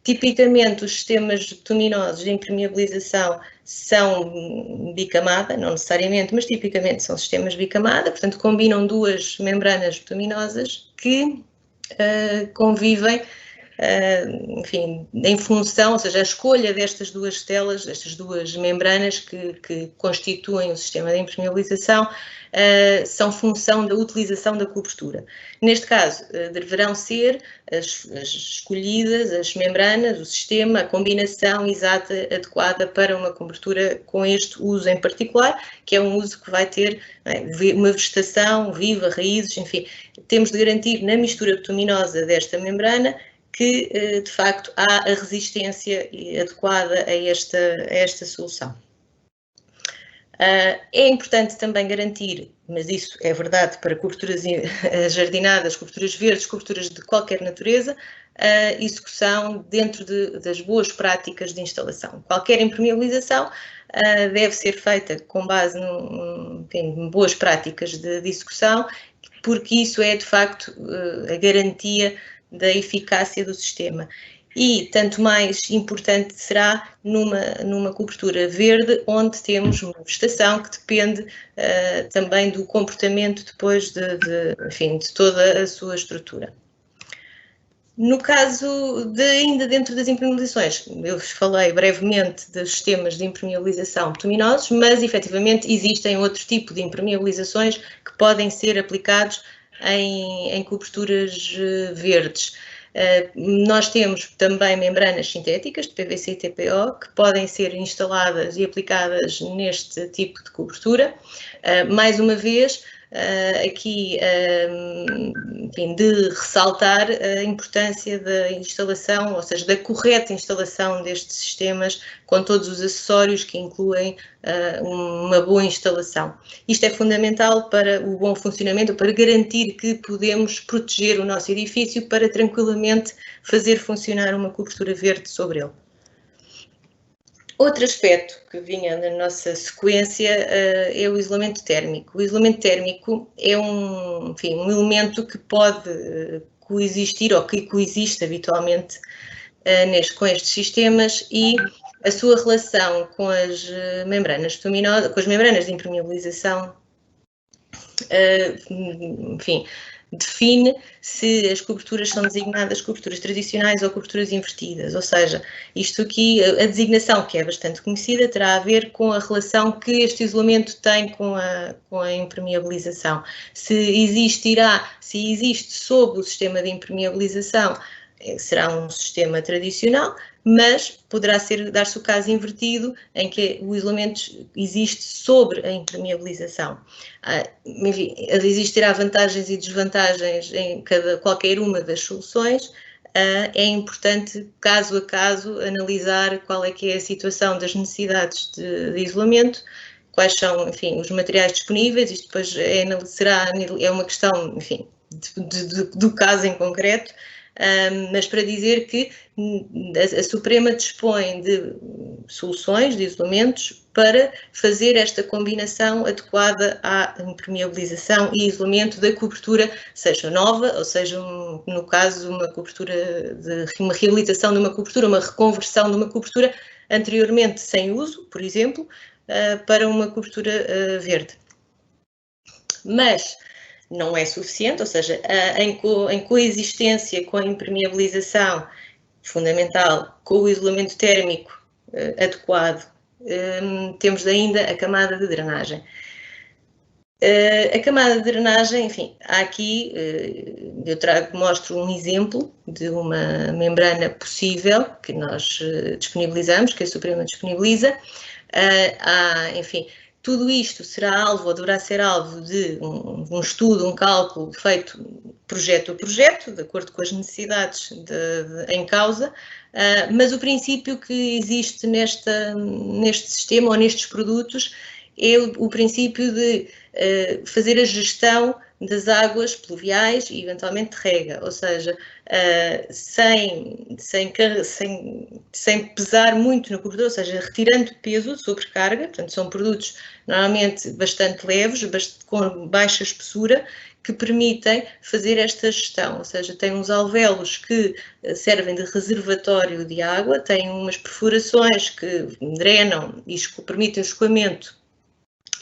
Tipicamente, os sistemas bituminosos de impermeabilização são bicamada, não necessariamente, mas tipicamente são sistemas bicamada, portanto, combinam duas membranas bituminosas que convivem, enfim, em função, ou seja, a escolha destas duas telas, destas duas membranas que constituem o sistema de impermeabilização, são função da utilização da cobertura. Neste caso, deverão ser as escolhidas, as membranas, o sistema, a combinação exata, adequada para uma cobertura com este uso em particular, que é um uso que vai ter uma vegetação viva, raízes, enfim, temos de garantir na mistura bituminosa desta membrana que, de facto, há a resistência adequada a esta solução. É importante também garantir, mas isso é verdade para coberturas jardinadas, coberturas verdes, coberturas de qualquer natureza, a execução dentro das boas práticas de instalação. Qualquer impermeabilização deve ser feita com base em boas práticas de execução, porque isso é, de facto, a garantia da eficácia do sistema. E tanto mais importante será numa cobertura verde, onde temos uma vegetação que depende também do comportamento depois enfim, de toda a sua estrutura. No caso ainda dentro das impermeabilizações, eu vos falei brevemente dos sistemas de impermeabilização bituminosos, mas efetivamente existem outro tipo de impermeabilizações que podem ser aplicados em coberturas verdes. Nós temos também membranas sintéticas de PVC e TPO que podem ser instaladas e aplicadas neste tipo de cobertura. Mais uma vez, aqui, enfim, de ressaltar a importância da instalação, ou seja, da correta instalação destes sistemas com todos os acessórios que incluem uma boa instalação. Isto é fundamental para o bom funcionamento, para garantir que podemos proteger o nosso edifício para tranquilamente fazer funcionar uma cobertura verde sobre ele. Outro aspecto que vinha na nossa sequência é o isolamento térmico. O isolamento térmico é um elemento que pode coexistir ou que coexiste habitualmente com estes sistemas e a sua relação com as membranas bituminosas, com as membranas de impermeabilização, enfim, define se as coberturas são designadas coberturas tradicionais ou coberturas invertidas, ou seja, isto aqui, a designação que é bastante conhecida, terá a ver com a relação que este isolamento tem com a impermeabilização. Se existe sob o sistema de impermeabilização, será um sistema tradicional, mas poderá dar-se o caso invertido em que o isolamento existe sobre a impermeabilização. Enfim, existirá vantagens e desvantagens em qualquer uma das soluções. É importante, caso a caso, analisar qual é que é a situação das necessidades de isolamento, quais são, enfim, os materiais disponíveis. Isto depois é uma questão, enfim, do caso em concreto, mas para dizer que a Suprema dispõe de soluções, de isolamentos, para fazer esta combinação adequada à impermeabilização e isolamento da cobertura, seja nova, ou seja, no caso, uma cobertura, uma reabilitação de uma cobertura, uma reconversão de uma cobertura anteriormente sem uso, por exemplo, para uma cobertura verde. Mas não é suficiente, ou seja, em coexistência com a impermeabilização fundamental, com o isolamento térmico adequado, temos ainda a camada de drenagem. A camada de drenagem, enfim, há aqui, eu mostro um exemplo de uma membrana possível que nós disponibilizamos, que a Suprema disponibiliza. Enfim, tudo isto será alvo, ou deverá ser alvo de um estudo, um cálculo feito projeto a projeto, de acordo com as necessidades em causa, mas o princípio que existe neste sistema ou nestes produtos é o princípio de fazer a gestão das águas pluviais e eventualmente de rega, ou seja, sem pesar muito no cobertor, ou seja, retirando peso, sobrecarga. Portanto, são produtos normalmente bastante leves, com baixa espessura, que permitem fazer esta gestão, ou seja, tem uns alvéolos que servem de reservatório de água, têm umas perfurações que drenam e permitem o escoamento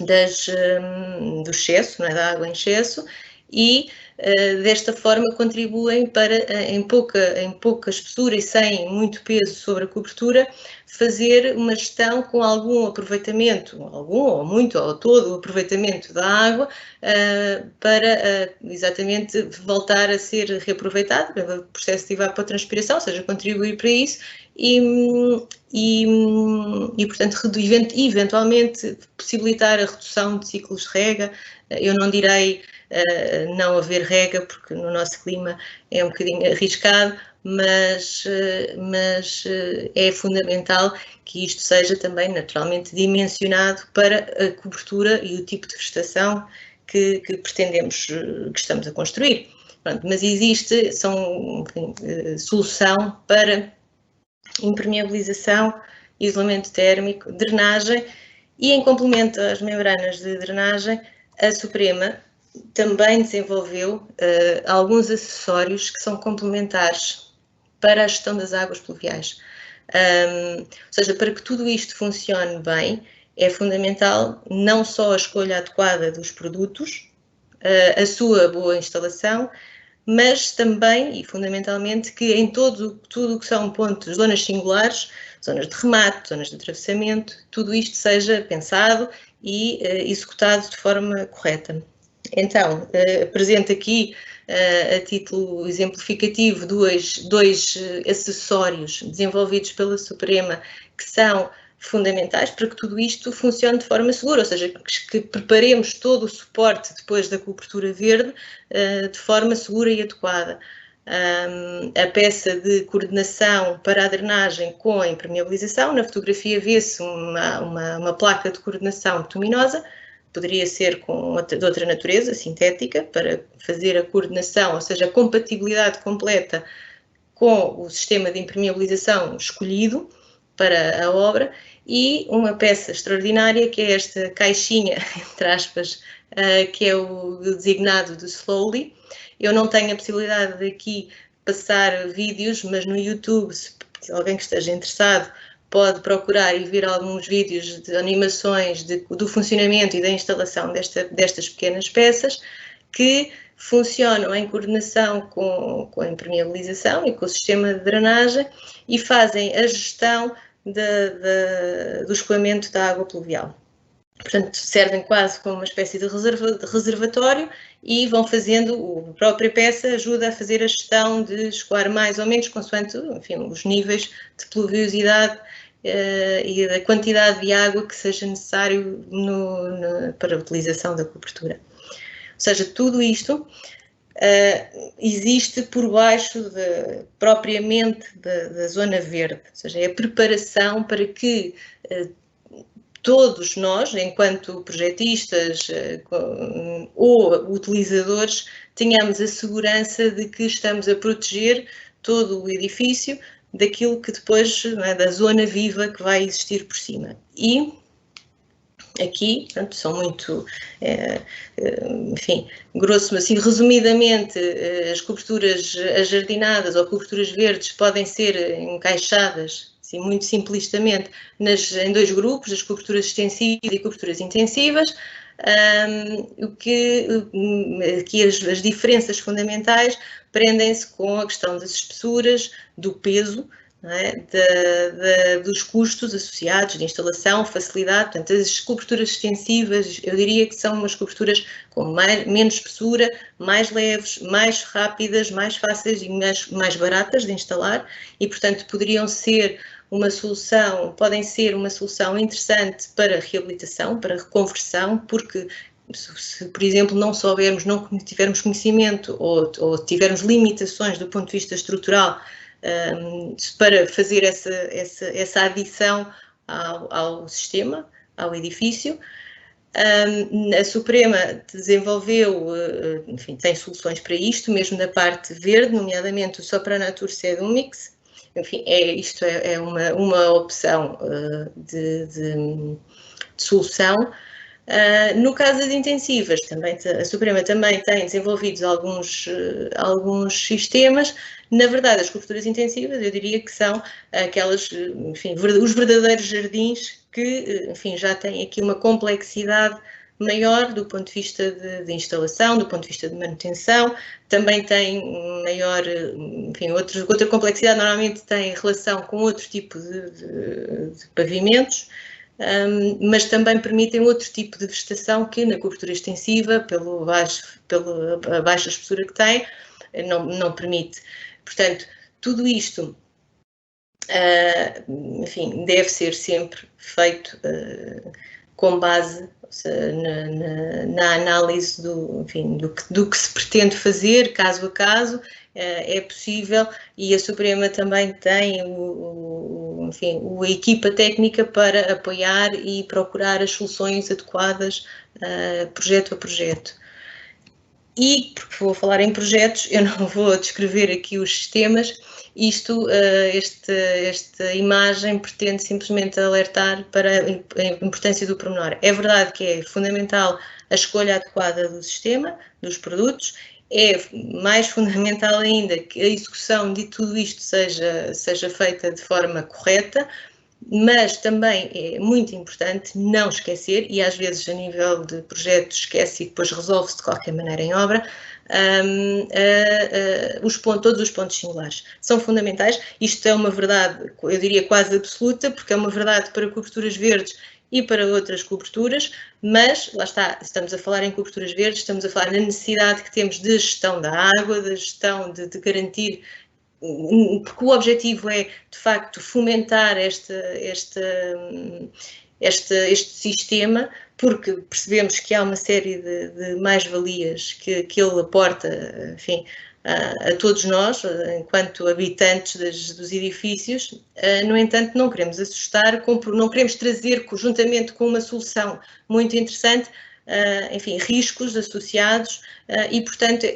do excesso, não é, da água em excesso, e desta forma contribuem para, em pouca espessura e sem muito peso sobre a cobertura, fazer uma gestão com algum aproveitamento, ou muito, ou todo o aproveitamento da água, para exatamente voltar a ser reaproveitado pelo processo de evapotranspiração, ou seja, contribuir para isso e portanto, eventualmente possibilitar a redução de ciclos de rega. Eu não direi não haver rega, porque no nosso clima é um bocadinho arriscado, mas é fundamental que isto seja também naturalmente dimensionado para a cobertura e o tipo de vegetação que pretendemos, que estamos a construir. Pronto, mas existe solução para impermeabilização, isolamento térmico, drenagem, e em complemento às membranas de drenagem, a Suprema também desenvolveu alguns acessórios que são complementares para a gestão das águas pluviais. Ou seja, para que tudo isto funcione bem, é fundamental não só a escolha adequada dos produtos, a sua boa instalação, mas também e fundamentalmente que em tudo o que são pontos, zonas singulares, zonas de remate, zonas de atravessamento, tudo isto seja pensado e executado de forma correta. Então, apresento aqui, a título exemplificativo, dois acessórios desenvolvidos pela Suprema que são fundamentais para que tudo isto funcione de forma segura, ou seja, que preparemos todo o suporte depois da cobertura verde de forma segura e adequada. A peça de coordenação para a drenagem com a impermeabilização, na fotografia vê-se uma placa de coordenação bituminosa, poderia ser de outra natureza, sintética, para fazer a coordenação, ou seja, a compatibilidade completa com o sistema de impermeabilização escolhido para a obra, e uma peça extraordinária que é esta caixinha, entre aspas, que é o designado de Slowly. Eu não tenho a possibilidade de aqui passar vídeos, mas no YouTube, se alguém que esteja interessado, pode procurar e ver alguns vídeos de animações do funcionamento e da instalação destas pequenas peças que funcionam em coordenação com a impermeabilização e com o sistema de drenagem e fazem a gestão do escoamento da água pluvial. Portanto, servem quase como uma espécie de reservatório e vão fazendo, a própria peça ajuda a fazer a gestão de escoar mais ou menos consoante, enfim, os níveis de pluviosidade e da quantidade de água que seja necessário para a utilização da cobertura. Ou seja, tudo isto existe por baixo propriamente da zona verde, ou seja, é a preparação para que todos nós, enquanto projetistas ou utilizadores, tenhamos a segurança de que estamos a proteger todo o edifício daquilo que depois, não é, da zona viva que vai existir por cima. E aqui, portanto, são muito, enfim, grosso, assim, resumidamente, as coberturas ajardinadas ou coberturas verdes podem ser encaixadas, assim, muito simplistamente, em 2 grupos, as coberturas extensivas e coberturas intensivas. Aqui as diferenças fundamentais prendem-se com a questão das espessuras, do peso, não é? Dos custos associados de instalação, facilidade. Portanto, as coberturas extensivas, eu diria que são umas coberturas com menos espessura, mais leves, mais rápidas, mais fáceis e mais baratas de instalar e, portanto, podem ser uma solução interessante para reabilitação, para reconversão, porque se, por exemplo, não tivermos conhecimento ou tivermos limitações do ponto de vista estrutural para fazer essa adição ao sistema, ao edifício. A Suprema desenvolveu, enfim, tem soluções para isto, mesmo na parte verde, nomeadamente o Sopranatur Sedumix. Enfim, isto é uma opção de solução. No caso das intensivas, a Suprema também tem desenvolvido alguns sistemas. Na verdade, as coberturas intensivas, eu diria que são aquelas, enfim, os verdadeiros jardins que, enfim, já têm aqui uma complexidade maior do ponto de vista de instalação, do ponto de vista de manutenção, também tem maior, enfim, outra complexidade, normalmente tem relação com outro tipo de pavimentos, mas também permitem outro tipo de vegetação que na cobertura extensiva, pela baixa espessura que tem, não permite. Portanto, tudo isto, enfim, deve ser sempre feito com base na análise do que se pretende fazer, caso a caso, é possível, e a Suprema também tem a equipa técnica para apoiar e procurar as soluções adequadas projeto a projeto. E, porque vou falar em projetos, eu não vou descrever aqui os sistemas, esta imagem pretende simplesmente alertar para a importância do pormenor. É verdade que é fundamental a escolha adequada do sistema, dos produtos, é mais fundamental ainda que a execução de tudo isto seja feita de forma correta, mas também é muito importante não esquecer, e às vezes a nível de projeto esquece e depois resolve-se de qualquer maneira em obra, todos os pontos singulares são fundamentais. Isto é uma verdade, eu diria quase absoluta, porque é uma verdade para coberturas verdes e para outras coberturas, mas lá está, estamos a falar em coberturas verdes, estamos a falar na necessidade que temos de gestão da água, da gestão de garantir, porque o objetivo é, de facto, fomentar este sistema, porque percebemos que há uma série de mais-valias que ele aporta, enfim, a todos nós, enquanto habitantes dos edifícios. No entanto, não queremos assustar, não queremos trazer, conjuntamente com uma solução muito interessante, enfim, riscos associados e, portanto,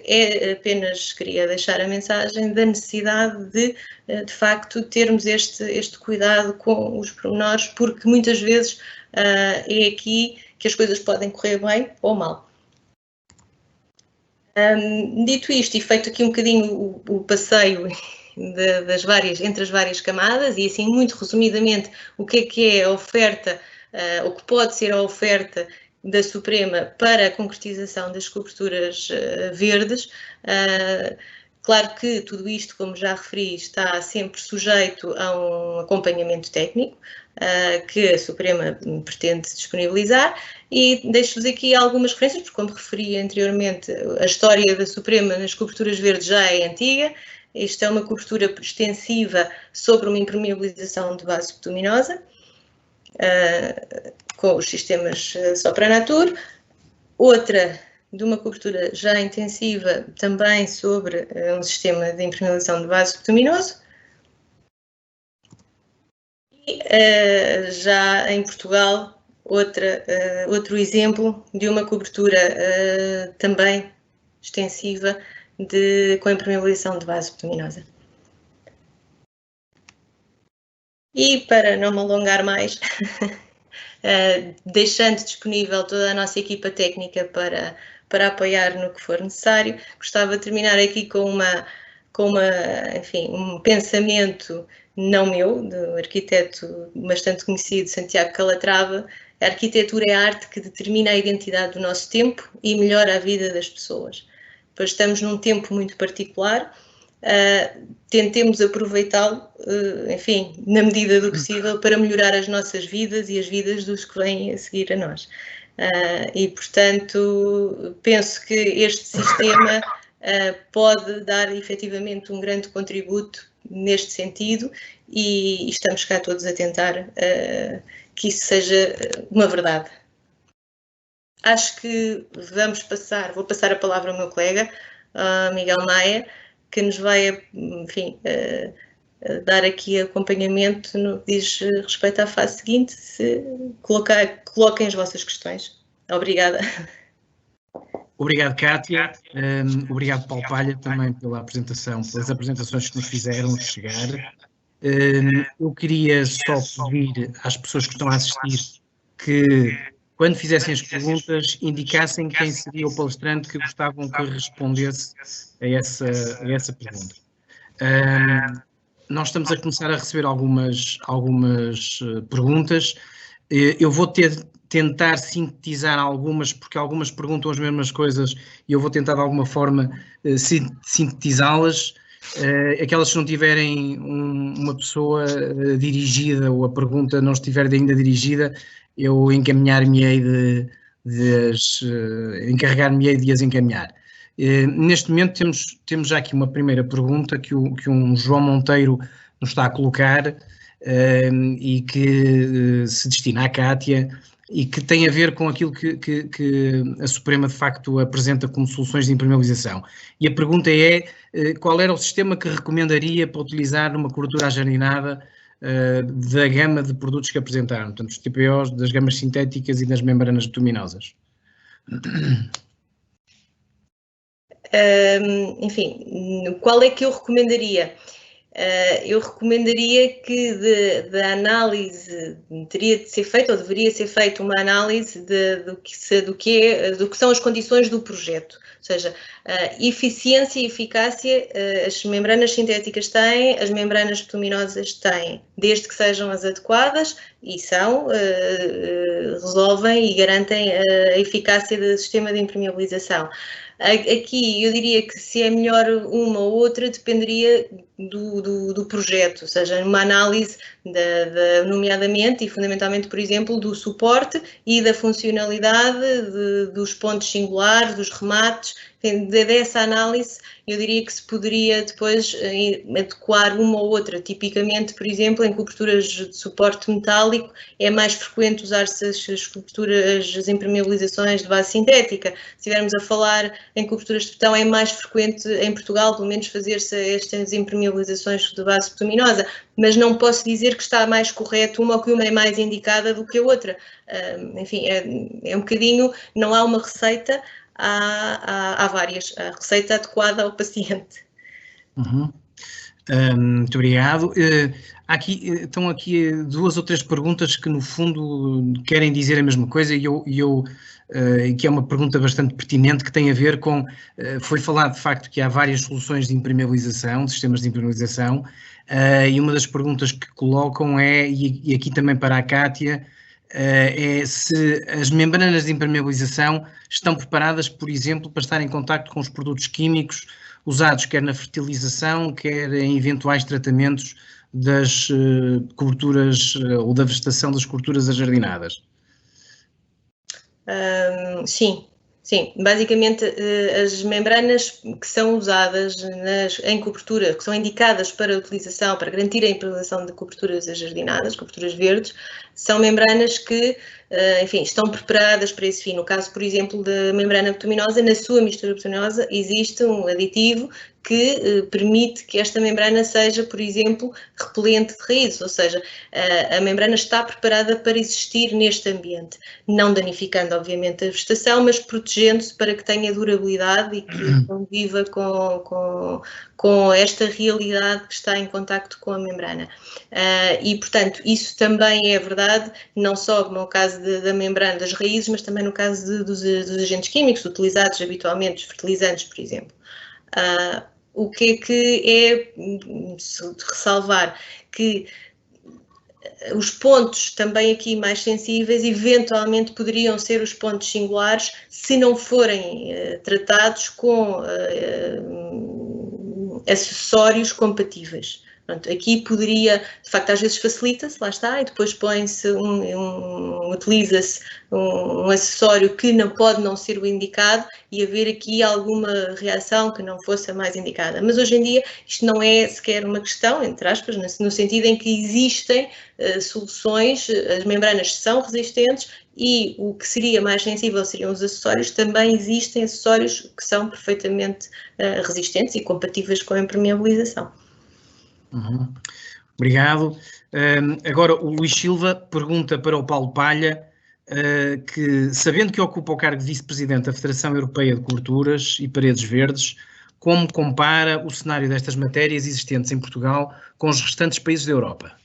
apenas queria deixar a mensagem da necessidade de facto, termos este cuidado com os pormenores, porque muitas vezes é aqui que as coisas podem correr bem ou mal. Dito isto e feito aqui um bocadinho o passeio entre as várias camadas e assim muito resumidamente o que é a oferta, o que pode ser a oferta da Suprema para a concretização das coberturas verdes. Claro que tudo isto, como já referi, está sempre sujeito a um acompanhamento técnico que a Suprema pretende disponibilizar, e deixo-vos aqui algumas referências, porque, como referi anteriormente, a história da Suprema nas coberturas verdes já é antiga. Isto é uma cobertura extensiva sobre uma impermeabilização de base bituminosa, com os sistemas Sopranatur. Outra de uma cobertura já intensiva também sobre um sistema de impermeabilização de base bituminoso. E já em Portugal, outro exemplo de uma cobertura também extensiva com a impermeabilização de base bituminosa. E para não me alongar mais, deixando disponível toda a nossa equipa técnica para apoiar no que for necessário, gostava de terminar aqui com enfim, um pensamento não meu, do arquiteto bastante conhecido Santiago Calatrava. A arquitetura é a arte que determina a identidade do nosso tempo e melhora a vida das pessoas. Pois estamos num tempo muito particular, tentemos aproveitá-lo, enfim, na medida do possível, para melhorar as nossas vidas e as vidas dos que vêm a seguir a nós. E, portanto, penso que este sistema pode dar efetivamente um grande contributo neste sentido e estamos cá todos a tentar que isso seja uma verdade. Acho que vou passar a palavra ao meu colega, Miguel Maia, que nos vai, enfim, dar aqui acompanhamento no que diz respeito à fase seguinte. Coloquem as vossas questões. Obrigada. Obrigado, Cátia. Obrigado, Paulo Palha, também pela apresentação, pelas apresentações que nos fizeram chegar. Eu queria só pedir às pessoas que estão a assistir que, quando fizessem as perguntas, indicassem quem seria o palestrante que gostavam que respondesse a essa pergunta. Nós estamos a começar a receber algumas perguntas. Eu vou tentar sintetizar algumas, porque algumas perguntam as mesmas coisas e eu vou tentar de alguma forma sintetizá-las. Aquelas que não tiverem uma pessoa dirigida ou a pergunta não estiver ainda dirigida, eu encaminhar-me-ei encarregar-me-ei de as encaminhar. Neste momento temos já aqui uma primeira pergunta que um João Monteiro nos está a colocar e que se destina à Cátia e que tem a ver com aquilo que a Suprema de facto apresenta como soluções de impermeabilização. E a pergunta é qual era o sistema que recomendaria para utilizar numa cobertura ajardinada da gama de produtos que apresentaram, portanto os TPOs, das gamas sintéticas e das membranas bituminosas. Enfim, qual é que eu recomendaria? Eu recomendaria que da análise teria de ser feita, ou deveria ser feita uma análise do que são as condições do projeto, ou seja, eficiência e eficácia as membranas sintéticas têm, as membranas bituminosas têm, desde que sejam as adequadas e resolvem e garantem a eficácia do sistema de impermeabilização. Aqui eu diria que se é melhor uma ou outra dependeria do projeto, ou seja, uma análise nomeadamente e fundamentalmente, por exemplo, do suporte e da funcionalidade dos pontos singulares, dos remates. Dessa análise eu diria que se poderia depois adequar uma ou outra. Tipicamente, por exemplo, em coberturas de suporte metálico é mais frequente usar-se as impermeabilizações de base sintética. Se estivermos a falar em coberturas de betão, é mais frequente em Portugal, pelo menos, fazer-se estas impermeabilizações de base bituminosa, mas não posso dizer que está mais correto uma ou que uma é mais indicada do que a outra. Enfim, é um bocadinho, não há uma receita, há várias, a receita adequada ao paciente. Muito obrigado. Estão aqui duas ou três perguntas que no fundo querem dizer a mesma coisa e que é uma pergunta bastante pertinente, que tem a ver com, foi falado de facto que há várias soluções de impermeabilização, de sistemas de impermeabilização, e uma das perguntas que colocam é, e aqui também para a Cátia, é se as membranas de impermeabilização estão preparadas, por exemplo, para estar em contacto com os produtos químicos usados quer na fertilização, quer em eventuais tratamentos das coberturas ou da vegetação das coberturas ajardinadas. Sim. Basicamente as membranas que são usadas em cobertura, que são indicadas para a utilização, para garantir a implementação de coberturas ajardinadas, coberturas verdes, são membranas que, enfim, estão preparadas para esse fim. No caso, por exemplo, da membrana bituminosa, na sua mistura bituminosa existe um aditivo que permite que esta membrana seja, por exemplo, repelente de raízes, ou seja, a membrana está preparada para existir neste ambiente, não danificando, obviamente, a vegetação, mas protegendo-se para que tenha durabilidade e que conviva com esta realidade que está em contacto com a membrana. E, portanto, isso também é verdade, não só no caso da membrana das raízes, mas também no caso dos agentes químicos utilizados habitualmente, os fertilizantes, por exemplo. O que é de ressalvar? Que os pontos também aqui mais sensíveis eventualmente poderiam ser os pontos singulares se não forem tratados com acessórios compatíveis. Pronto, aqui poderia, de facto, às vezes facilita-se, lá está, e depois põe-se utiliza-se um acessório que não pode não ser o indicado e haver aqui alguma reação que não fosse a mais indicada. Mas hoje em dia isto não é sequer uma questão, entre aspas, no sentido em que existem soluções, as membranas são resistentes e o que seria mais sensível seriam os acessórios, também existem acessórios que são perfeitamente resistentes e compatíveis com a impermeabilização. Obrigado. Agora o Luís Silva pergunta para o Paulo Palha que, sabendo que ocupa o cargo de vice-presidente da Federação Europeia de Coberturas e Paredes Verdes, como compara o cenário destas matérias existentes em Portugal com os restantes países da Europa?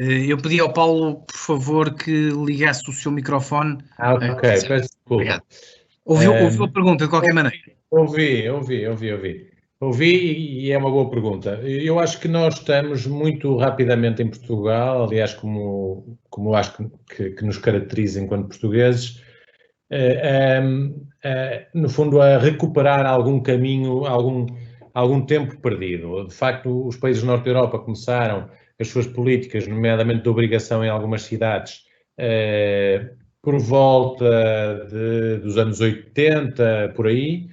Eu pedi ao Paulo, por favor, que ligasse o seu microfone. Ok, peço desculpa. Obrigado. Ouviu a pergunta de qualquer maneira? Ouvi e é uma boa pergunta. Eu acho que nós estamos muito rapidamente em Portugal, aliás, como acho que nos caracteriza enquanto portugueses, no fundo a recuperar algum caminho, algum tempo perdido. De facto, os países do Norte da Europa começaram as suas políticas, nomeadamente de obrigação em algumas cidades, por volta dos anos 80, por aí,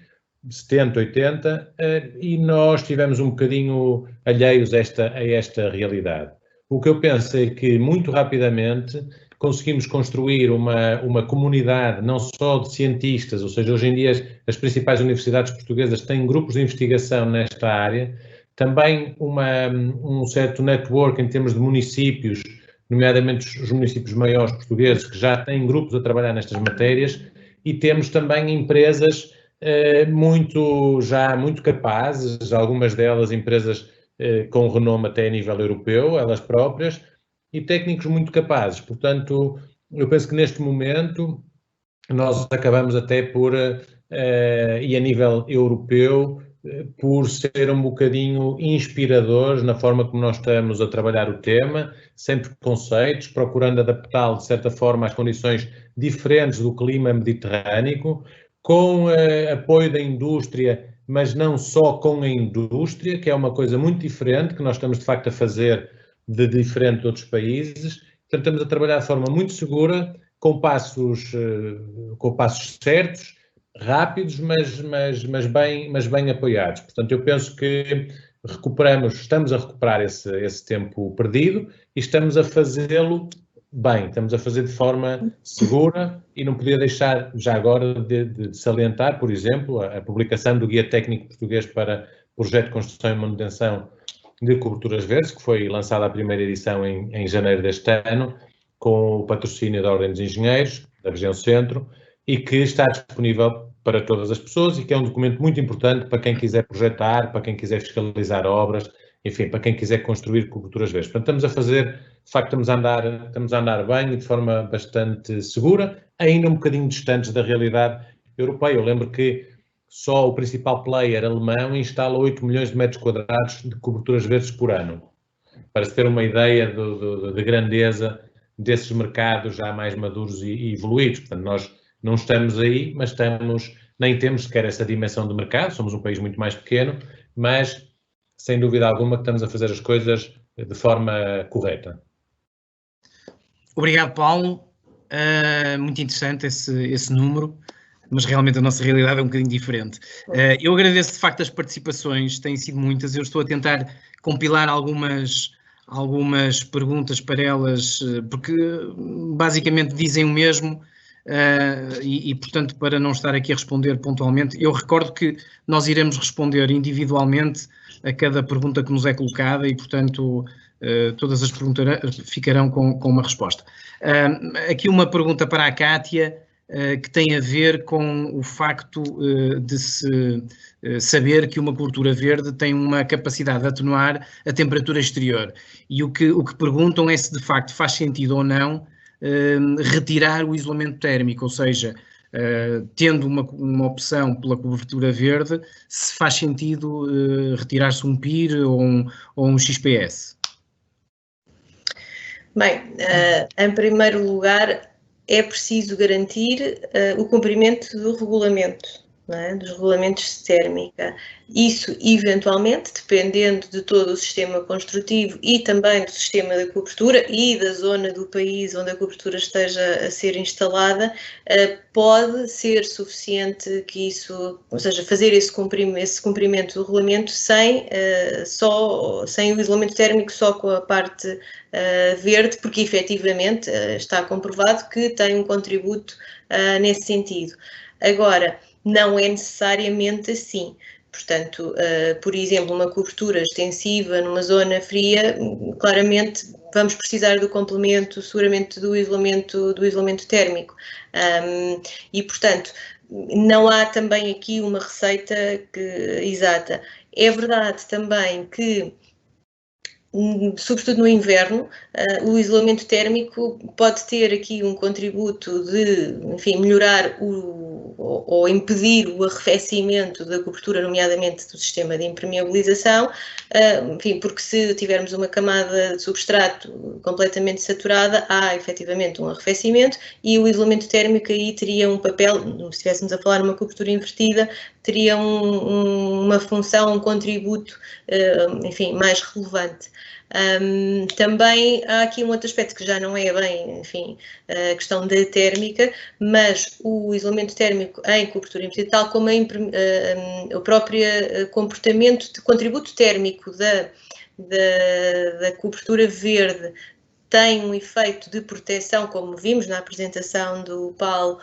70, 80, e nós estivemos um bocadinho alheios a esta realidade. O que eu penso é que, muito rapidamente, conseguimos construir uma comunidade não só de cientistas, ou seja, hoje em dia as principais universidades portuguesas têm grupos de investigação nesta área, também um certo network em termos de municípios, nomeadamente os municípios maiores portugueses, que já têm grupos a trabalhar nestas matérias, e temos também empresas muito capazes, algumas delas empresas com renome até a nível europeu, elas próprias, e técnicos muito capazes. Portanto, eu penso que neste momento nós acabamos até por, e a nível europeu, por ser um bocadinho inspiradores na forma como nós estamos a trabalhar o tema, sem preconceitos, procurando adaptá-lo de certa forma às condições diferentes do clima mediterrâneo, com apoio da indústria, mas não só com a indústria, que é uma coisa muito diferente, que nós estamos de facto a fazer de diferente de outros países. Portanto, estamos a trabalhar de forma muito segura, com passos certos, rápidos, mas bem apoiados. Portanto, eu penso que estamos a recuperar esse tempo perdido e estamos a fazê-lo bem, estamos a fazer de forma segura e não podia deixar já agora de salientar, por exemplo, a publicação do Guia Técnico Português para Projeto de Construção e Manutenção de Coberturas Verdes, que foi lançada a primeira edição em janeiro deste ano, com o patrocínio da Ordem dos Engenheiros, da região centro, e que está disponível para todas as pessoas e que é um documento muito importante para quem quiser projetar, para quem quiser fiscalizar obras, enfim, para quem quiser construir coberturas verdes. Portanto, estamos a fazer, de facto, estamos a andar bem e de forma bastante segura, ainda um bocadinho distantes da realidade europeia. Eu lembro que só o principal player alemão instala 8 milhões de metros quadrados de coberturas verdes por ano, para se ter uma ideia de grandeza desses mercados já mais maduros e evoluídos. Portanto, nós não estamos aí, mas nem temos sequer essa dimensão de mercado, somos um país muito mais pequeno, mas sem dúvida alguma que estamos a fazer as coisas de forma correta. Obrigado, Paulo. Muito interessante esse número. mas realmente a nossa realidade é um bocadinho diferente. Eu agradeço de facto as participações, têm sido muitas, eu estou a tentar compilar algumas perguntas para elas, porque basicamente dizem o mesmo, portanto, para não estar aqui a responder pontualmente, eu recordo que nós iremos responder individualmente a cada pergunta que nos é colocada e, portanto, todas as perguntas ficarão com uma resposta. Aqui uma pergunta para a Cátia, que tem a ver com o facto de se saber que uma cobertura verde tem uma capacidade de atenuar a temperatura exterior. E o que perguntam é se de facto faz sentido ou não retirar o isolamento térmico, ou seja, tendo uma opção pela cobertura verde, se faz sentido retirar-se um PIR ou um XPS. Bem, em primeiro lugar, é preciso garantir o cumprimento do regulamento, não é? Dos regulamentos de térmica. Isso, eventualmente, dependendo de todo o sistema construtivo e também do sistema da cobertura e da zona do país onde a cobertura esteja a ser instalada, pode ser suficiente que isso, ou seja, fazer esse cumprimento do regulamento sem o isolamento térmico, só com a parte verde, porque efetivamente está comprovado que tem um contributo nesse sentido. Agora, não é necessariamente assim. Portanto, por exemplo, uma cobertura extensiva numa zona fria, claramente vamos precisar do complemento, seguramente, do isolamento térmico. E, portanto, não há também aqui uma receita exata. É verdade também que, sobretudo no inverno, o isolamento térmico pode ter aqui um contributo de, enfim, melhorar ou impedir o arrefecimento da cobertura, nomeadamente do sistema de impermeabilização, enfim, porque se tivermos uma camada de substrato completamente saturada, há efetivamente um arrefecimento e o isolamento térmico aí teria um papel, se estivéssemos a falar numa cobertura invertida, teria uma função, um contributo, enfim, mais relevante. Também há aqui um outro aspecto que já não é bem, enfim, a questão da térmica, mas o isolamento térmico em cobertura invertida, tal como o próprio contributo térmico da cobertura verde, tem um efeito de proteção, como vimos na apresentação do Paulo,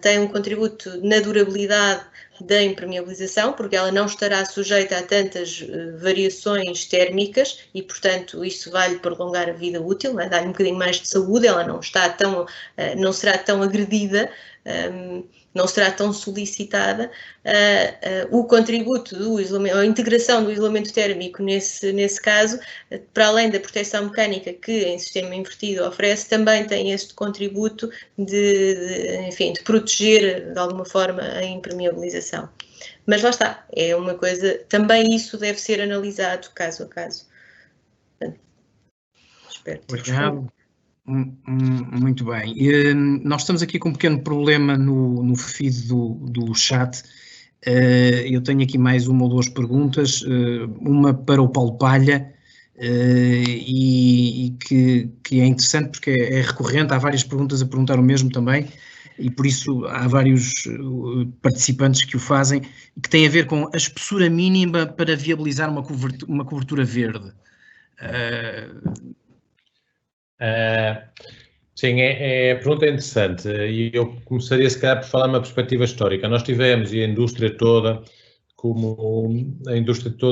tem um contributo na durabilidade da impermeabilização, porque ela não estará sujeita a tantas variações térmicas e, portanto, isso vai-lhe prolongar a vida útil, né? Dá-lhe um bocadinho mais de saúde, ela não será tão agredida, não será tão solicitada. O contributo do isolamento, a integração do isolamento térmico nesse caso, para além da proteção mecânica que em sistema invertido oferece, também tem este contributo enfim, de proteger de alguma forma a impermeabilização. Mas lá está, é uma coisa, também isso deve ser analisado caso a caso. Espero ter respondido. Muito bem. Nós estamos aqui com um pequeno problema no feed do chat. Eu tenho aqui mais uma ou duas perguntas, uma para o Paulo Palha, e que é interessante porque é recorrente, há várias perguntas a perguntar o mesmo também, e por isso há vários participantes que o fazem, que tem a ver com a espessura mínima para viabilizar uma cobertura verde. Sim, a pergunta é interessante e eu começaria se calhar por falar uma perspectiva histórica. Nós tivemos, e a indústria toda,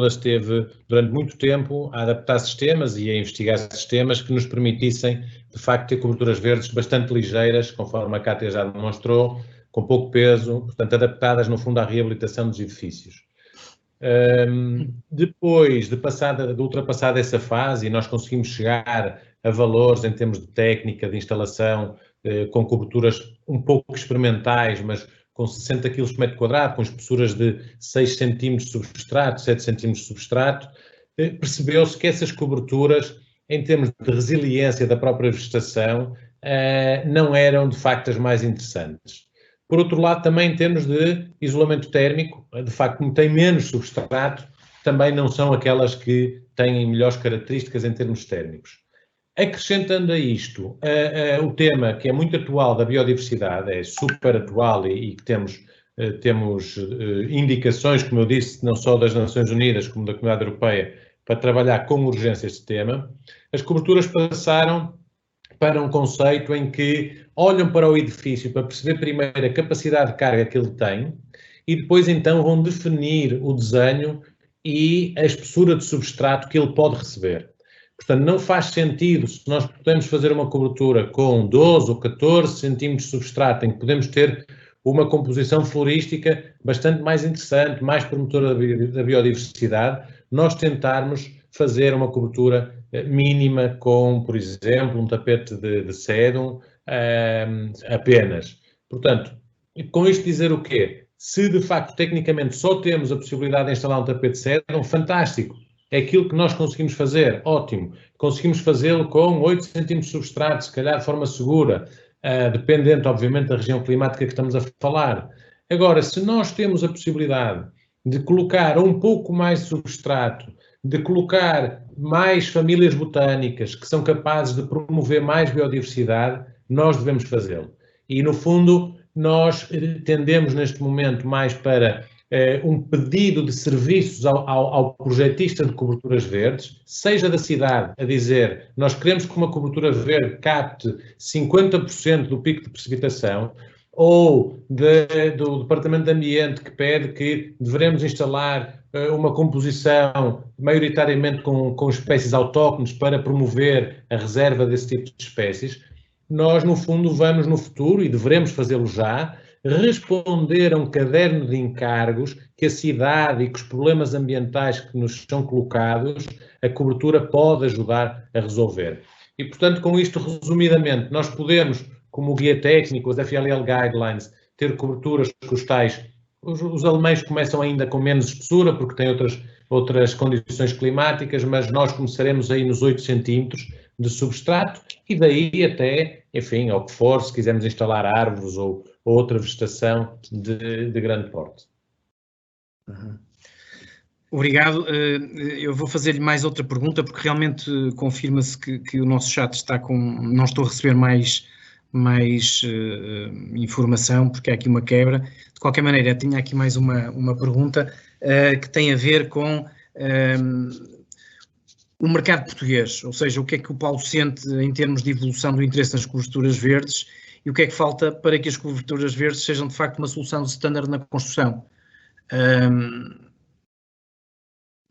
esteve durante muito tempo a adaptar sistemas e a investigar sistemas que nos permitissem, de facto, ter coberturas verdes bastante ligeiras, conforme a Cátia já demonstrou, com pouco peso, portanto, adaptadas, no fundo, à reabilitação dos edifícios. Depois de ultrapassar essa fase, e nós conseguimos chegar a valores em termos de técnica, de instalação, com coberturas um pouco experimentais, mas com 60 kg por metro quadrado, com espessuras de 6 cm de substrato, 7 cm de substrato, percebeu-se que essas coberturas, em termos de resiliência da própria vegetação, não eram de facto as mais interessantes. Por outro lado, também em termos de isolamento térmico, de facto, como tem menos substrato, também não são aquelas que têm melhores características em termos térmicos. Acrescentando a isto o tema que é muito atual da biodiversidade, é super atual e que temos indicações, como eu disse, não só das Nações Unidas como da Comunidade Europeia, para trabalhar com urgência este tema, as coberturas passaram para um conceito em que olham para o edifício para perceber primeiro a capacidade de carga que ele tem e depois então vão definir o desenho e a espessura de substrato que ele pode receber. Portanto, não faz sentido, se nós podemos fazer uma cobertura com 12 ou 14 centímetros de substrato, em que podemos ter uma composição florística bastante mais interessante, mais promotora da biodiversidade, nós tentarmos fazer uma cobertura mínima com, por exemplo, um tapete de sedum apenas. Portanto, com isto dizer o quê? Se de facto, tecnicamente, só temos a possibilidade de instalar um tapete de sedum, fantástico. É aquilo que nós conseguimos fazer, ótimo. Conseguimos fazê-lo com 8 centímetros de substrato, se calhar de forma segura, dependente, obviamente, da região climática que estamos a falar. Agora, se nós temos a possibilidade de colocar um pouco mais de substrato, de colocar mais famílias botânicas que são capazes de promover mais biodiversidade, nós devemos fazê-lo. E, no fundo, nós tendemos neste momento mais para um pedido de serviços ao projetista de coberturas verdes, seja da cidade a dizer nós queremos que uma cobertura verde capte 50% do pico de precipitação, ou do Departamento de Ambiente que pede que devemos instalar uma composição maioritariamente com espécies autóctones para promover a reserva desse tipo de espécies. Nós, no fundo, vamos no futuro, e devemos fazê-lo já, responder a um caderno de encargos que a cidade e que os problemas ambientais que nos são colocados, a cobertura pode ajudar a resolver. E, portanto, com isto, resumidamente, nós podemos, como guia técnico, as FLL Guidelines, ter coberturas costais. Os alemães começam ainda com menos espessura, porque têm outras condições climáticas, mas nós começaremos aí nos 8 centímetros de substrato e daí até, enfim, ao que for, se quisermos instalar árvores ou outra vegetação de grande porte. Uhum. Obrigado. Eu vou fazer-lhe mais outra pergunta, porque realmente confirma-se que o nosso chat está com... Não estou a receber mais informação, porque há aqui uma quebra. De qualquer maneira, tinha aqui mais uma pergunta que tem a ver com o mercado português, ou seja, o que é que o Paulo sente em termos de evolução do interesse nas coberturas verdes e o que é que falta para que as coberturas verdes sejam de facto uma solução de standard na construção.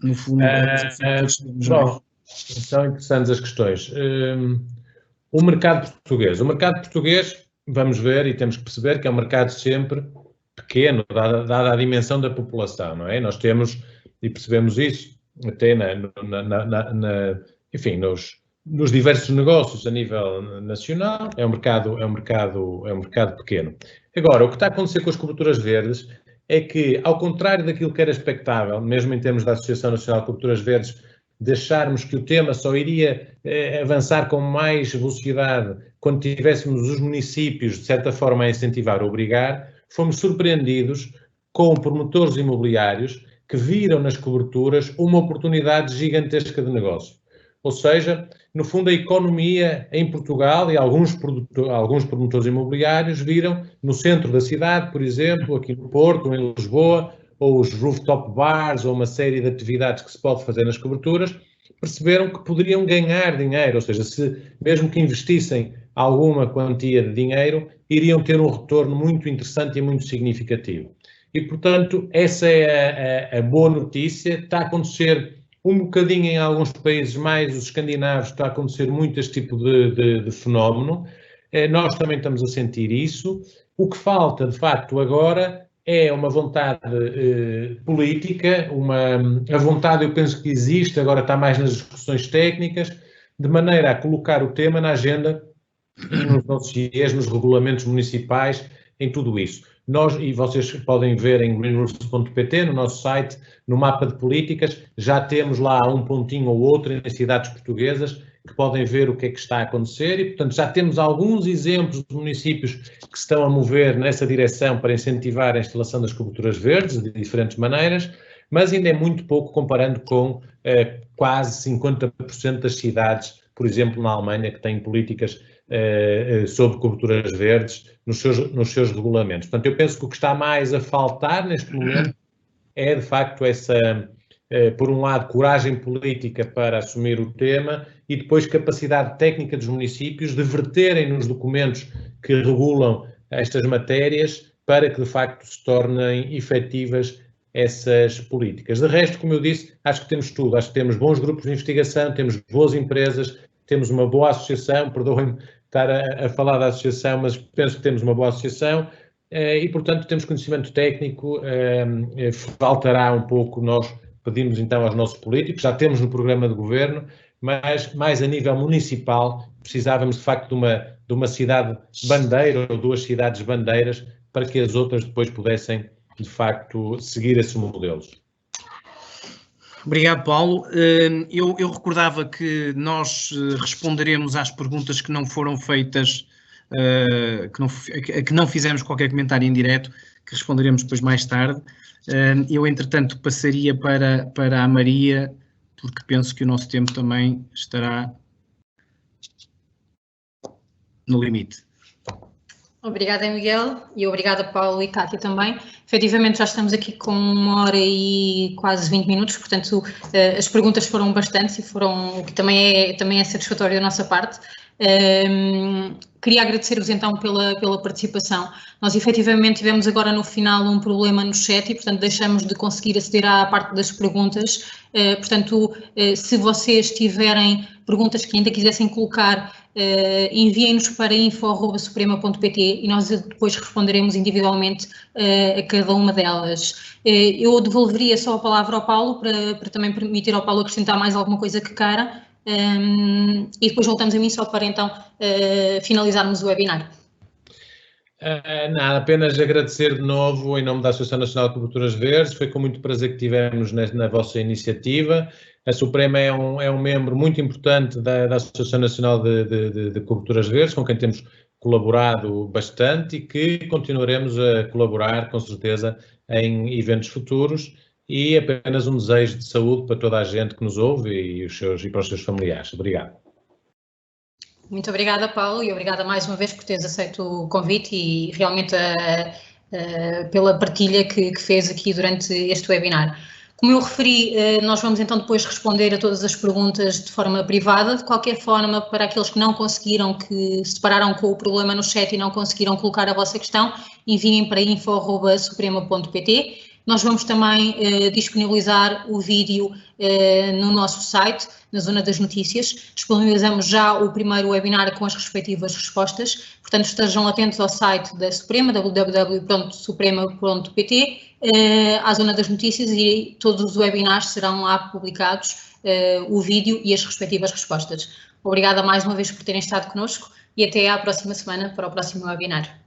No fundo, bom, são interessantes as questões. O mercado português, vamos ver e temos que perceber que é um mercado sempre pequeno, dada a dimensão da população, não é? Nós temos, e percebemos isso, até enfim, nos diversos negócios a nível nacional, é um mercado pequeno. Agora, o que está a acontecer com as coberturas verdes é que, ao contrário daquilo que era expectável, mesmo em termos da Associação Nacional de Coberturas Verdes, de acharmos que o tema só iria avançar com mais velocidade quando tivéssemos os municípios, de certa forma, a incentivar ou obrigar, fomos surpreendidos com promotores imobiliários que viram nas coberturas uma oportunidade gigantesca de negócio. Ou seja, no fundo, a economia em Portugal e alguns promotores imobiliários viram no centro da cidade, por exemplo, aqui no Porto, ou em Lisboa, ou os rooftop bars, ou uma série de atividades que se pode fazer nas coberturas, perceberam que poderiam ganhar dinheiro, ou seja, se mesmo que investissem alguma quantia de dinheiro, iriam ter um retorno muito interessante e muito significativo. E, portanto, essa é a boa notícia. Está a acontecer um bocadinho em alguns países mais, os escandinavos, está a acontecer muito este tipo de fenómeno. Nós também estamos a sentir isso. O que falta, de facto, agora é uma vontade política, a vontade, eu penso que existe, agora está mais nas discussões técnicas, de maneira a colocar o tema na agenda, nos dossiês, nos regulamentos municipais, em tudo isso. E vocês podem ver em greenroofs.pt, no nosso site, no mapa de políticas, já temos lá um pontinho ou outro em cidades portuguesas que podem ver o que é que está a acontecer e, portanto, já temos alguns exemplos de municípios que se estão a mover nessa direção para incentivar a instalação das coberturas verdes de diferentes maneiras, mas ainda é muito pouco comparando com quase 50% das cidades por exemplo, na Alemanha, que tem políticas sobre coberturas verdes nos seus regulamentos. Portanto, eu penso que o que está mais a faltar neste momento é, de facto, por um lado, coragem política para assumir o tema e depois capacidade técnica dos municípios de verterem nos documentos que regulam estas matérias para que, de facto, se tornem efetivas essas políticas. De resto, como eu disse, acho que temos tudo. Acho que temos bons grupos de investigação, temos boas empresas, temos uma boa associação. Perdoem-me estar a falar da associação, mas penso que temos uma boa associação e, portanto, temos conhecimento técnico. Faltará um pouco, nós pedimos então aos nossos políticos, já temos no programa de governo, mas mais a nível municipal precisávamos de facto de uma cidade bandeira ou 2 cidades bandeiras para que as outras depois pudessem de facto seguir esses modelos. Obrigado, Paulo. Eu recordava que nós responderemos às perguntas que não foram feitas, que não fizemos qualquer comentário em direto, que responderemos depois mais tarde. Eu, entretanto, passaria para a Maria, porque penso que o nosso tempo também estará no limite. Obrigada, Miguel, e obrigada, Paulo e Cátia também. Efetivamente, já estamos aqui com 1h e quase 20 minutos, portanto, as perguntas foram bastantes e o que também é satisfatório da nossa parte. Queria agradecer-vos então pela participação. Nós efetivamente tivemos agora no final um problema no chat e, portanto, deixamos de conseguir aceder à parte das perguntas. Portanto, se vocês tiverem perguntas que ainda quisessem colocar, enviem-nos para info@suprema.pt e nós depois responderemos individualmente a cada uma delas. Eu devolveria só a palavra ao Paulo para também permitir ao Paulo acrescentar mais alguma coisa que queira. E depois voltamos a mim só para então finalizarmos o webinar. Nada, apenas agradecer de novo em nome da Associação Nacional de Coberturas Verdes. Foi com muito prazer que tivemos na vossa iniciativa. A Suprema é um membro muito importante da Associação Nacional de Coberturas Verdes, com quem temos colaborado bastante e que continuaremos a colaborar com certeza em eventos futuros. E apenas um desejo de saúde para toda a gente que nos ouve e para os seus familiares. Obrigado. Muito obrigada, Paulo, e obrigada mais uma vez por teres aceito o convite e realmente pela partilha que fez aqui durante este webinar. Como eu referi, nós vamos então depois responder a todas as perguntas de forma privada. De qualquer forma, para aqueles que não conseguiram, que se depararam com o problema no chat e não conseguiram colocar a vossa questão, enviem para info@suprema.pt. Nós vamos também disponibilizar o vídeo no nosso site, na zona das notícias. Disponibilizamos já o primeiro webinar com as respectivas respostas, portanto estejam atentos ao site da Suprema, www.suprema.pt, à zona das notícias, e todos os webinars serão lá publicados, o vídeo e as respectivas respostas. Obrigada mais uma vez por terem estado connosco e até à próxima semana para o próximo webinar.